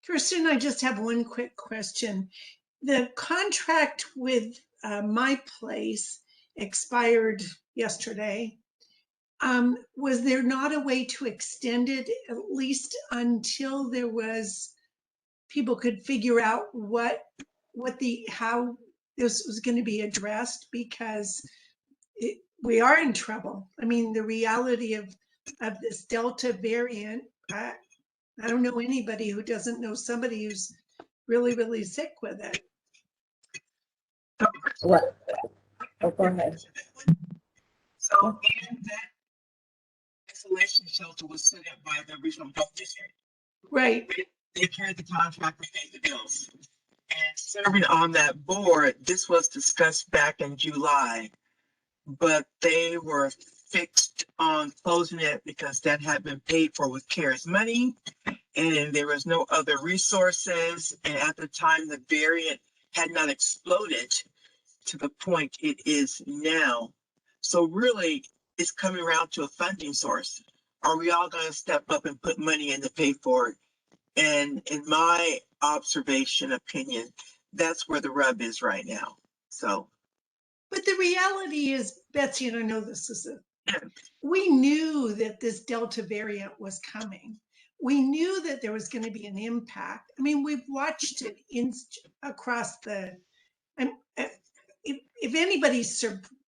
Kirsten, I just have one quick question. The contract with my place expired yesterday. Was there not a way to extend it at least until there was people could figure out how this was going to be addressed? Because we are in trouble. I mean, the reality of this Delta variant, I don't know anybody who doesn't know somebody who's really, really sick with it. What? Oh, go ahead. So that isolation shelter was set up by the regional health district. Right. They carried the contract, they paid the bills. And serving on that board, this was discussed back in July, but they were fixed on closing it because that had been paid for with CARES money, and there was no other resources. And at the time, the variant had not exploded to the point it is now. So really, it's coming around to a funding source. Are we all going to step up and put money in to pay for it? And in my observation opinion, that's where the rub is right now. So But the reality is, Betsy, and I know this is we knew that this Delta variant was coming. We knew that there was going to be an impact. I mean, we've watched it across the, if anybody's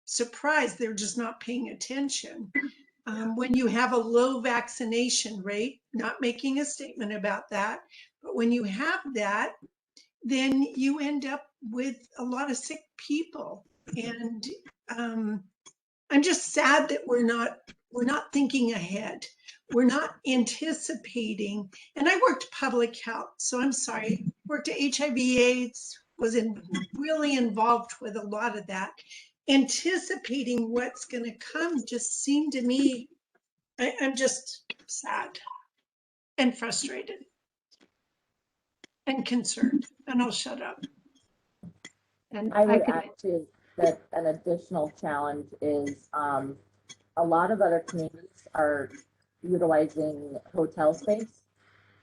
surprised, they're just not paying attention. When you have a low vaccination rate, not making a statement about that, but when you have that, then you end up with a lot of sick people. And I'm just sad that we're not thinking ahead. We're not anticipating. And I worked public health, so I'm sorry. Worked at HIV/AIDS, was really involved with a lot of that. Anticipating what's going to come just seemed to me, I'm just sad and frustrated and concerned. And I'll shut up. And I I would could, add to that an additional challenge is a lot of other communities are utilizing hotel space.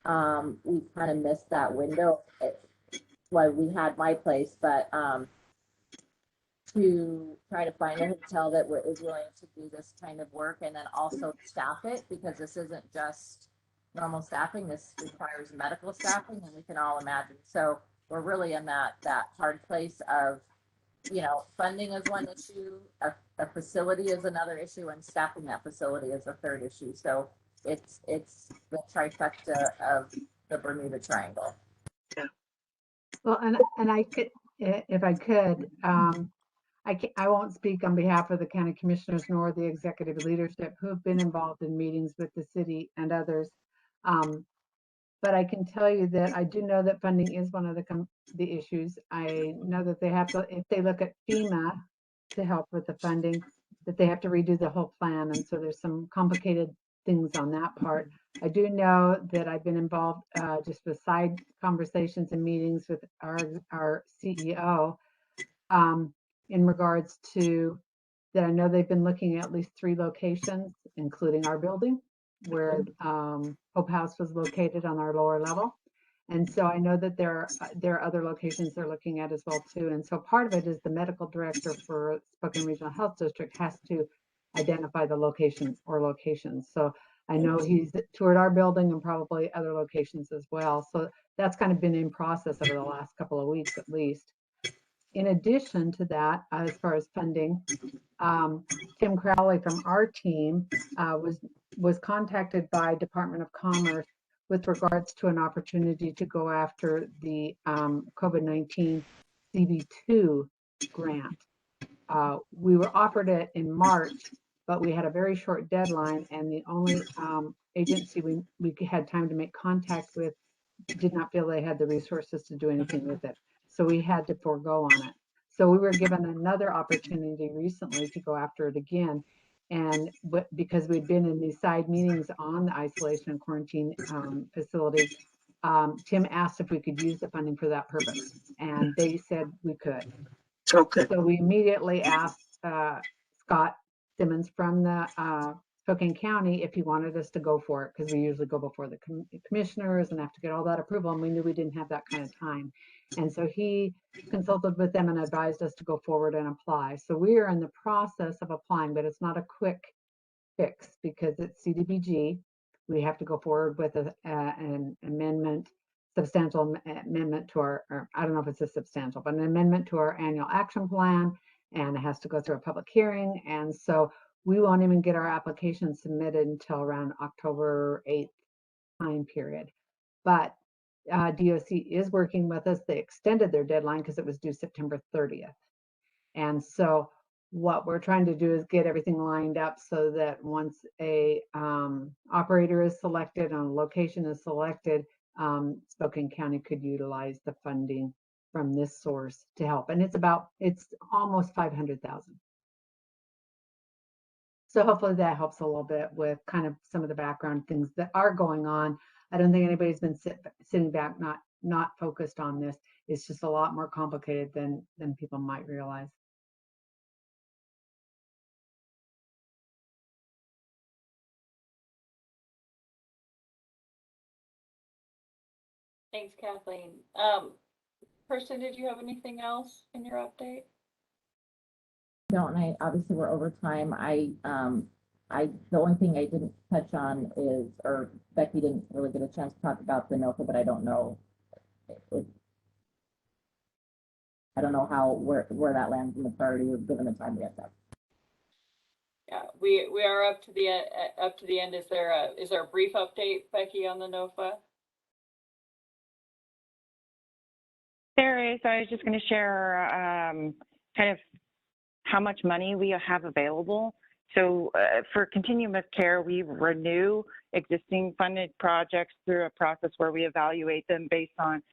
We kind of missed that window. Well, we had my place, but to try to find a hotel that is willing to do this kind of work and then also staff it, because this isn't just normal staffing. This requires medical staffing, and we can all imagine. So we're really in that hard place of, you know, funding is one issue, a facility is another issue, and staffing that facility is a third issue. So it's the trifecta of the Bermuda Triangle. well, and I could, if I could, I won't speak on behalf of the county commissioners nor the executive leadership who have been involved in meetings with the city and others. But I can tell you that I do know that funding is one of the issues. I know that they have to, if they look at FEMA to help with the funding, that they have to redo the whole plan. And so there's some complicated things on that part. I do know that I've been involved just with side conversations and meetings with our CEO in regards to that. I know they've been looking at least 3 locations, including our building, where Hope House was located on our lower level. And so I know that there are other locations they're looking at as well too. And so part of it is the medical director for Spokane Regional Health District has to identify the location or locations. So I know he's toured our building and probably other locations as well. So that's kind of been in process over the last couple of weeks at least. In addition to that, as far as funding, Tim Crowley from our team was contacted by Department of Commerce with regards to an opportunity to go after the COVID-19 CB2 grant. We were offered it in March, but we had a very short deadline, and the only agency we had time to make contact with did not feel they had the resources to do anything with it. So we had to forego on it. So we were given another opportunity recently to go after it again. And because we'd been in these side meetings on the isolation and quarantine facility, Tim asked if we could use the funding for that purpose. And they said we could. Okay. So we immediately asked Scott Simmons from the Spokane County if he wanted us to go for it, because we usually go before the commissioners and have to get all that approval, and we knew we didn't have that kind of time. And so he consulted with them and advised us to go forward and apply. So we are in the process of applying, but it's not a quick fix because it's CDBG. We have to go forward with an amendment, substantial amendment to our, or I don't know if it's a substantial, but an amendment to our annual action plan, and it has to go through a public hearing. And so we won't even get our application submitted until around October 8th time period. But DOC is working with us. They extended their deadline because it was due September 30th. And so what we're trying to do is get everything lined up so that once a operator is selected and a location is selected, Spokane County could utilize the funding from this source to help. And it's almost 500,000. So hopefully that helps a little bit with kind of some of the background things that are going on. I don't think anybody's been sitting back, not focused on this. It's just a lot more complicated than people might realize. Thanks, Kathleen. Kirsten, did you have anything else in your update? don't, and I, obviously we're over time. The only thing I didn't touch on is, or Becky didn't really get a chance to talk about the NOFA, but I don't know where that lands in the priority, given the time we have left. Yeah, we are up to the end. Is there a brief update, Becky, on the NOFA? There is. I was just going to share kind of how much money we have available. So for continuum of care, we renew existing funded projects through a process where we evaluate them based on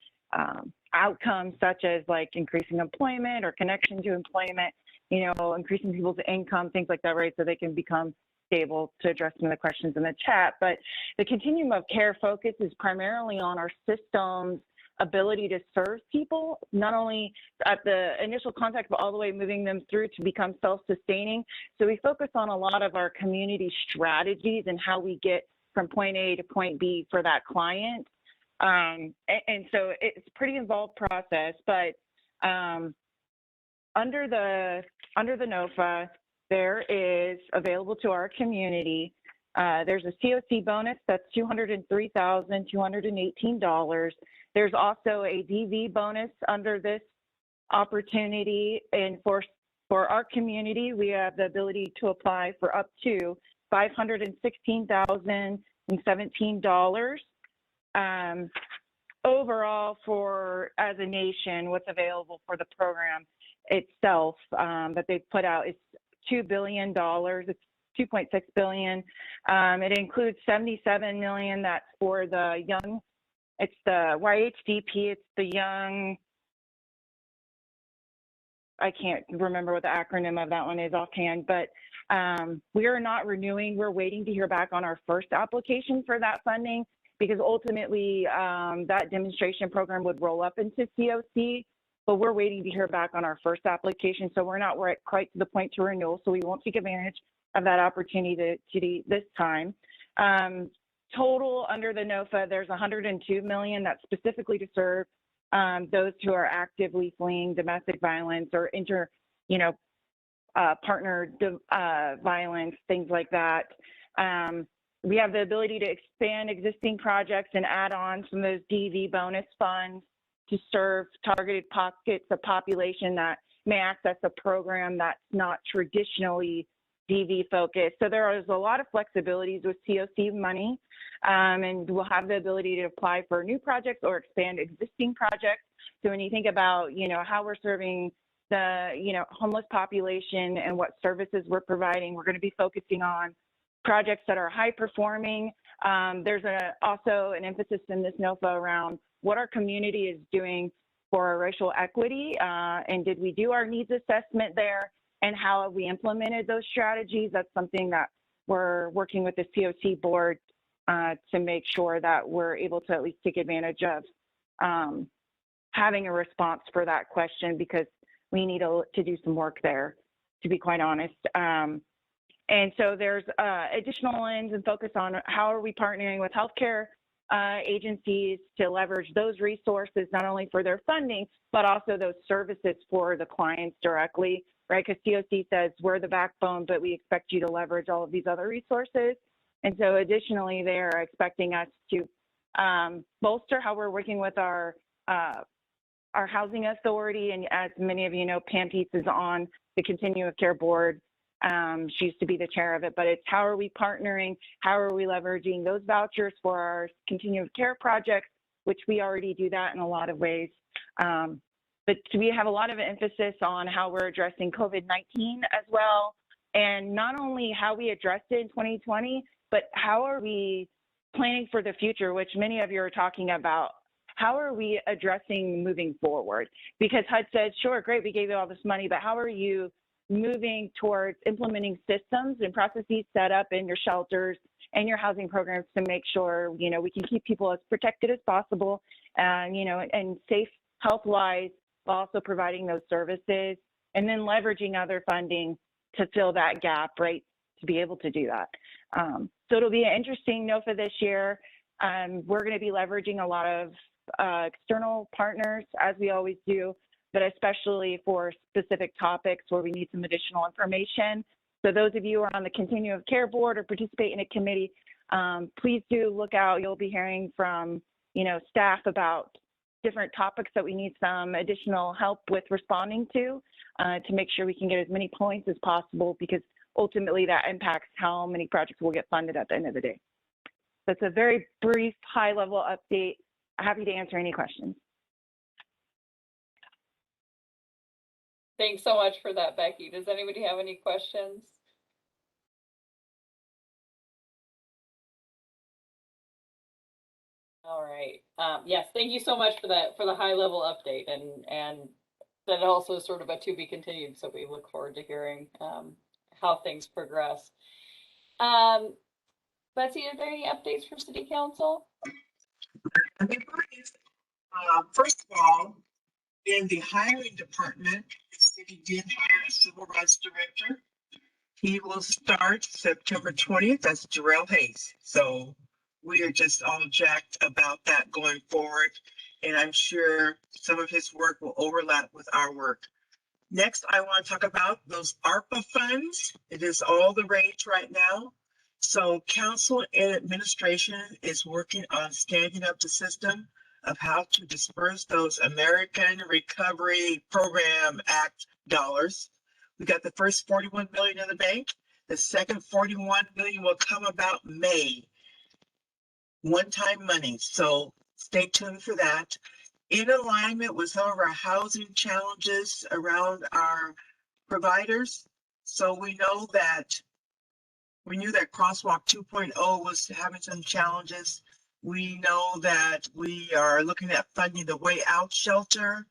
outcomes such as like increasing employment or connection to employment, increasing people's income, things like that, right? So they can become stable, to address some of the questions in the chat. But the continuum of care focus is primarily on our system's ability to serve people, not only at the initial contact, but all the way moving them through to become self-sustaining. So we focus on a lot of our community strategies and how we get from point A to point B for that client. And so it's a pretty involved process, but under the NOFA, there is available to our community, there's a COC bonus that's $203,218. There's also a DV bonus under this opportunity, and for our community, we have the ability to apply for up to $516,017. Overall, as a nation, what's available for the program itself that they've put out is $2 billion. It's $2.6 billion. It includes $77 million that's for the young. It's the YHDP. It's the young. I can't remember what the acronym of that one is offhand, but we are not renewing. We're waiting to hear back on our first application for that funding, because ultimately that demonstration program would roll up into COC, but we're waiting to hear back on our first application. So we're not quite to the point to renewal, so we won't take advantage of that opportunity this time. Total under the NOFA, there's $102 million that's specifically to serve those who are actively fleeing domestic violence or partner violence, things like that. We have the ability to expand existing projects and add on some of those DV bonus funds to serve targeted pockets of population that may access a program that's not traditionally DV focused. So there is a lot of flexibilities with COC money, and we'll have the ability to apply for new projects or expand existing projects. So when you think about, how we're serving the, homeless population and what services we're providing, we're going to be focusing on projects that are high performing. There's also an emphasis in this NOFA around what our community is doing for our racial equity, and did we do our needs assessment there, and how have we implemented those strategies? That's something that we're working with the COC board to make sure that we're able to at least take advantage of having a response for that question, because we need to do some work there, to be quite honest. And so there's additional lens and focus on how are we partnering with healthcare agencies to leverage those resources, not only for their funding, but also those services for the clients directly, right? Because COC says we're the backbone, but we expect you to leverage all of these other resources. And so additionally, they're expecting us to bolster how we're working with our housing authority. And as many of you know, Pam Peets is on the Continuum of Care board. She used to be the chair of it, but it's how are we partnering? How are we leveraging those vouchers for our continuum of care projects, which we already do that in a lot of ways. But we have a lot of emphasis on how we're addressing COVID-19 as well. And not only how we addressed it in 2020, but how are we planning for the future, which many of you are talking about. How are we addressing moving forward? Because HUD said, sure, great, we gave you all this money, but how are you moving towards implementing systems and processes set up in your shelters and your housing programs to make sure, we can keep people as protected as possible, and safe health-wise, while also providing those services, and then leveraging other funding to fill that gap, right, to be able to do that. So it'll be an interesting NOFA this year. We're going to be leveraging a lot of external partners, as we always do. but especially for specific topics where we need some additional information. So those of you who are on the Continuum of Care Board or participate in a committee, please do look out. You'll be hearing from, staff about different topics that we need some additional help with responding to make sure we can get as many points as possible, because ultimately that impacts how many projects will get funded at the end of the day. That's a very brief, high-level update. Happy to answer any questions. Thanks so much for that, Becky. Does anybody have any questions? All right. Yes, thank you so much for that, for the high level update, and that also sort of a to be continued. So we look forward to hearing how things progress. Betsy, are there any updates for City Council? First of all, in the hiring department, the city did hire a civil rights director. He will start September 20th. That's Jarrell Hayes. So we are just all jacked about that going forward. And I'm sure some of his work will overlap with our work. Next, I want to talk about those ARPA funds. It is all the rage right now. So council and administration is working on standing up the system of how to disperse those American Recovery Program Act dollars. We got the first 41 million in the bank. The second 41 million will come about May. One-time money. So stay tuned for that. In alignment with some of our housing challenges around our providers. So we knew that Crosswalk 2.0 was having some challenges. We know that we are looking at funding the Way Out shelter.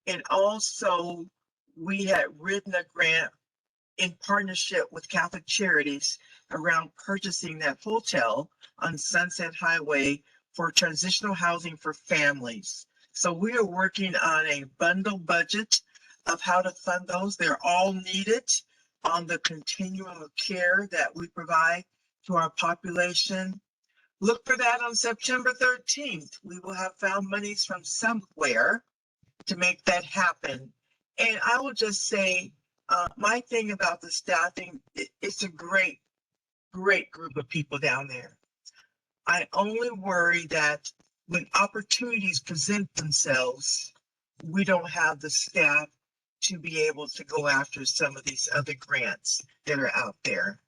And also we had written a grant in partnership with Catholic Charities around purchasing that hotel on Sunset Highway for transitional housing for families. So we are working on a bundle budget of how to fund those. They're all needed on the continuum of care that we provide to our population. Look for that on September 13th. We will have found monies from somewhere to make that happen. And I will just say, my thing about the staffing, it's a great group of people down there. I only worry that when opportunities present themselves, we don't have the staff to be able to go after some of these other grants that are out there,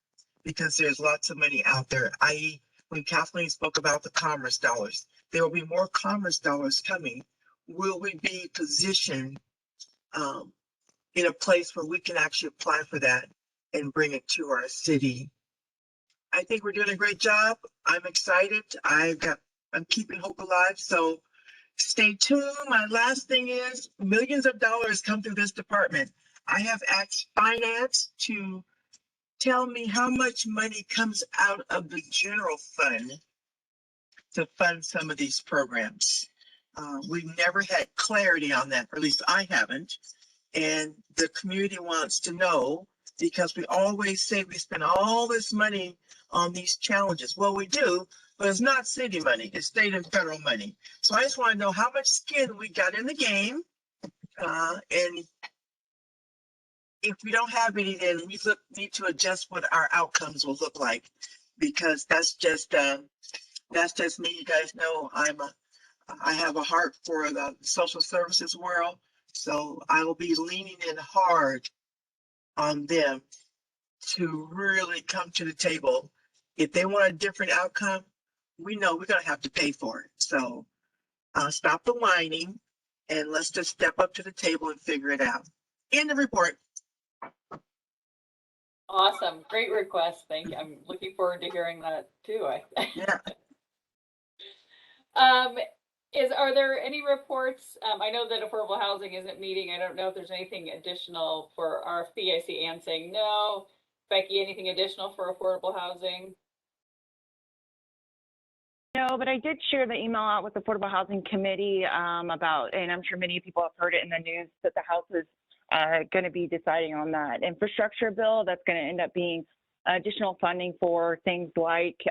because there's lots of money out there, i.e. when Kathleen spoke about the commerce dollars, there will be more commerce dollars coming. Will we be positioned in a place where we can actually apply for that and bring it to our city? I think we're doing a great job. I'm excited. I'm keeping hope alive. So stay tuned. My last thing is millions of dollars come through this department. I have asked finance to tell me how much money comes out of the general fund to fund some of these programs. We've never had clarity on that, or at least I haven't. And the community wants to know, because we always say we spend all this money on these challenges. Well, we do, but it's not city money, it's state and federal money. So I just want to know how much skin we got in the game. And if we don't have any, then we need to adjust what our outcomes will look like, because that's just me. You guys know I have a heart for the social services world. So I will be leaning in hard on them to really come to the table. If they want a different outcome, we know we're going to have to pay for it. So stop the whining and let's just step up to the table and figure it out. End the report. Awesome. Great request. Thank you. I'm looking forward to hearing that too. Yeah. Are there any reports? I know that affordable housing isn't meeting. I don't know if there's anything additional for RFP. I see Ann saying no. Becky, anything additional for affordable housing? No, but I did share the email out with the Affordable Housing Committee about, and I'm sure many people have heard it in the news, that the House is going to be deciding on that infrastructure bill that's going to end up being additional funding for things like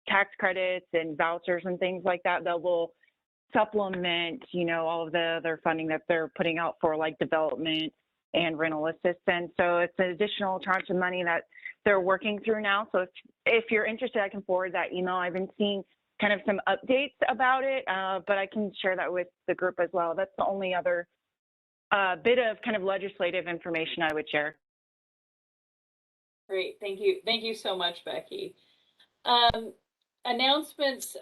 tax credits and vouchers and things like that that will supplement, all of the other funding that they're putting out for like development and rental assistance. So it's an additional tranche of money that they're working through now. So if you're interested, I can forward that email. I've been seeing kind of some updates about it, but I can share that with the group as well. That's the only other bit of kind of legislative information I would share. Great, thank you. Thank you so much, Becky. Announcements,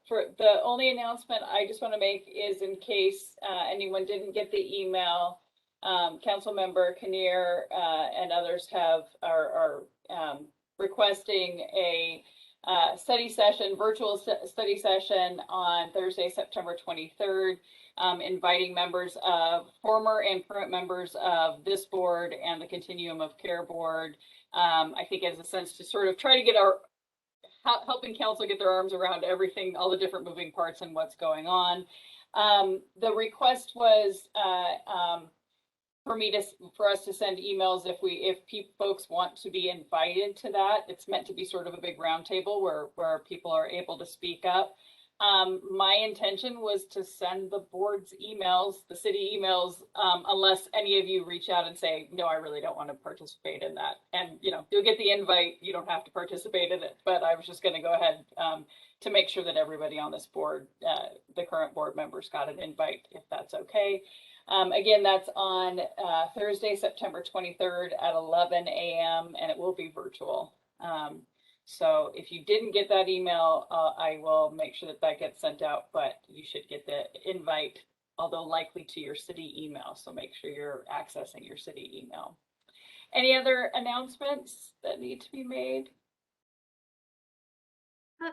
for the only announcement I just want to make is in case anyone didn't get the email, Councilmember Kinnear and others are requesting a study session, virtual study session on Thursday, September 23rd, inviting members of former and current members of this board and the Continuum of Care board. I think as a sense to sort of try to get helping council get their arms around everything, all the different moving parts and what's going on. The request was for us to send emails if folks want to be invited to that. It's meant to be sort of a big roundtable where people are able to speak up. My intention was to send the board's emails, the city emails, unless any of you reach out and say, no, I really don't want to participate in that. And, you'll get the invite. You don't have to participate in it. But I was just going to go ahead to make sure that everybody on this board, the current board members, got an invite, if that's okay. Again, that's on Thursday, September 23rd at 11 a.m. and it will be virtual. So if you didn't get that email, I will make sure that gets sent out, but you should get the invite, although likely to your city email. So make sure you're accessing your city email. Any other announcements that need to be made?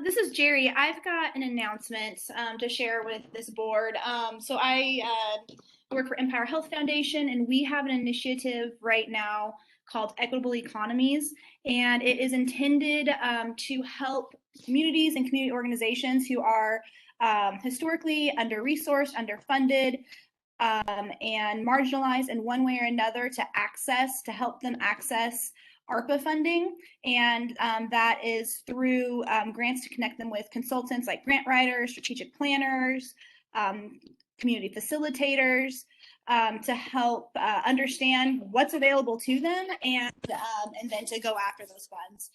This is Jerry. I've got an announcement to share with this board. So I work for Empire Health Foundation, and we have an initiative right now called Equitable Economies, and it is intended to help communities and community organizations who are historically under-resourced, underfunded, and marginalized in one way or another to help them access ARPA funding. And that is through grants to connect them with consultants like grant writers, strategic planners, community facilitators, to help understand what's available to them and then to go after those funds.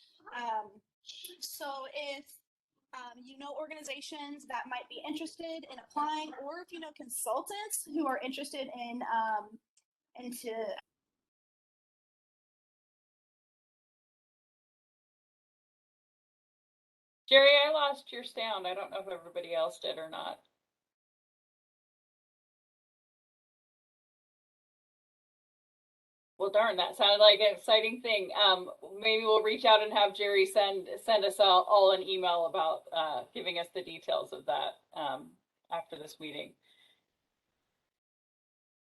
So if you know organizations that might be interested in applying, or if you know consultants who are interested in into Jerry, I lost your sound. I don't know if everybody else did or not. Well, darn, that sounded like an exciting thing. Maybe we'll reach out and have Jerry send us all an email about giving us the details of that after this meeting.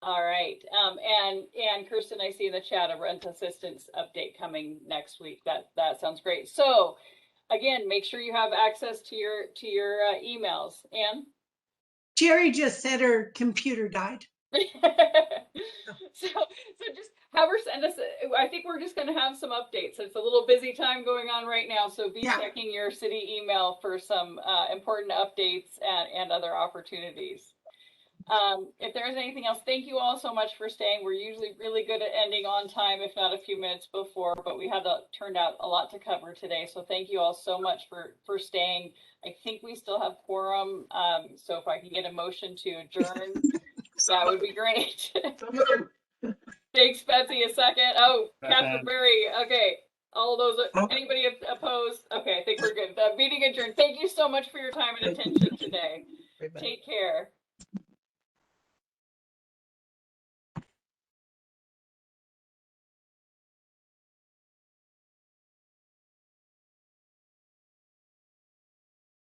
All right, and Kirsten, I see in the chat a rent assistance update coming next week. That sounds great. So, again, make sure you have access to your emails. Anne? Jerry just said her computer died. So just have her send us, I think we're just going to have some updates. It's a little busy time going on right now, so be checking your city email for some important updates and other opportunities. If there is anything else, thank you all so much for staying. We're usually really good at ending on time, if not a few minutes before, but we had turned out a lot to cover today. So thank you all so much for staying. I think we still have quorum. So if I can get a motion to adjourn, that would be great. Thanks, Betsy. A second. Oh, Catherine Berry. Okay. All those, anybody opposed? Okay, I think we're good. The meeting adjourned. Thank you so much for your time and attention today. Take care.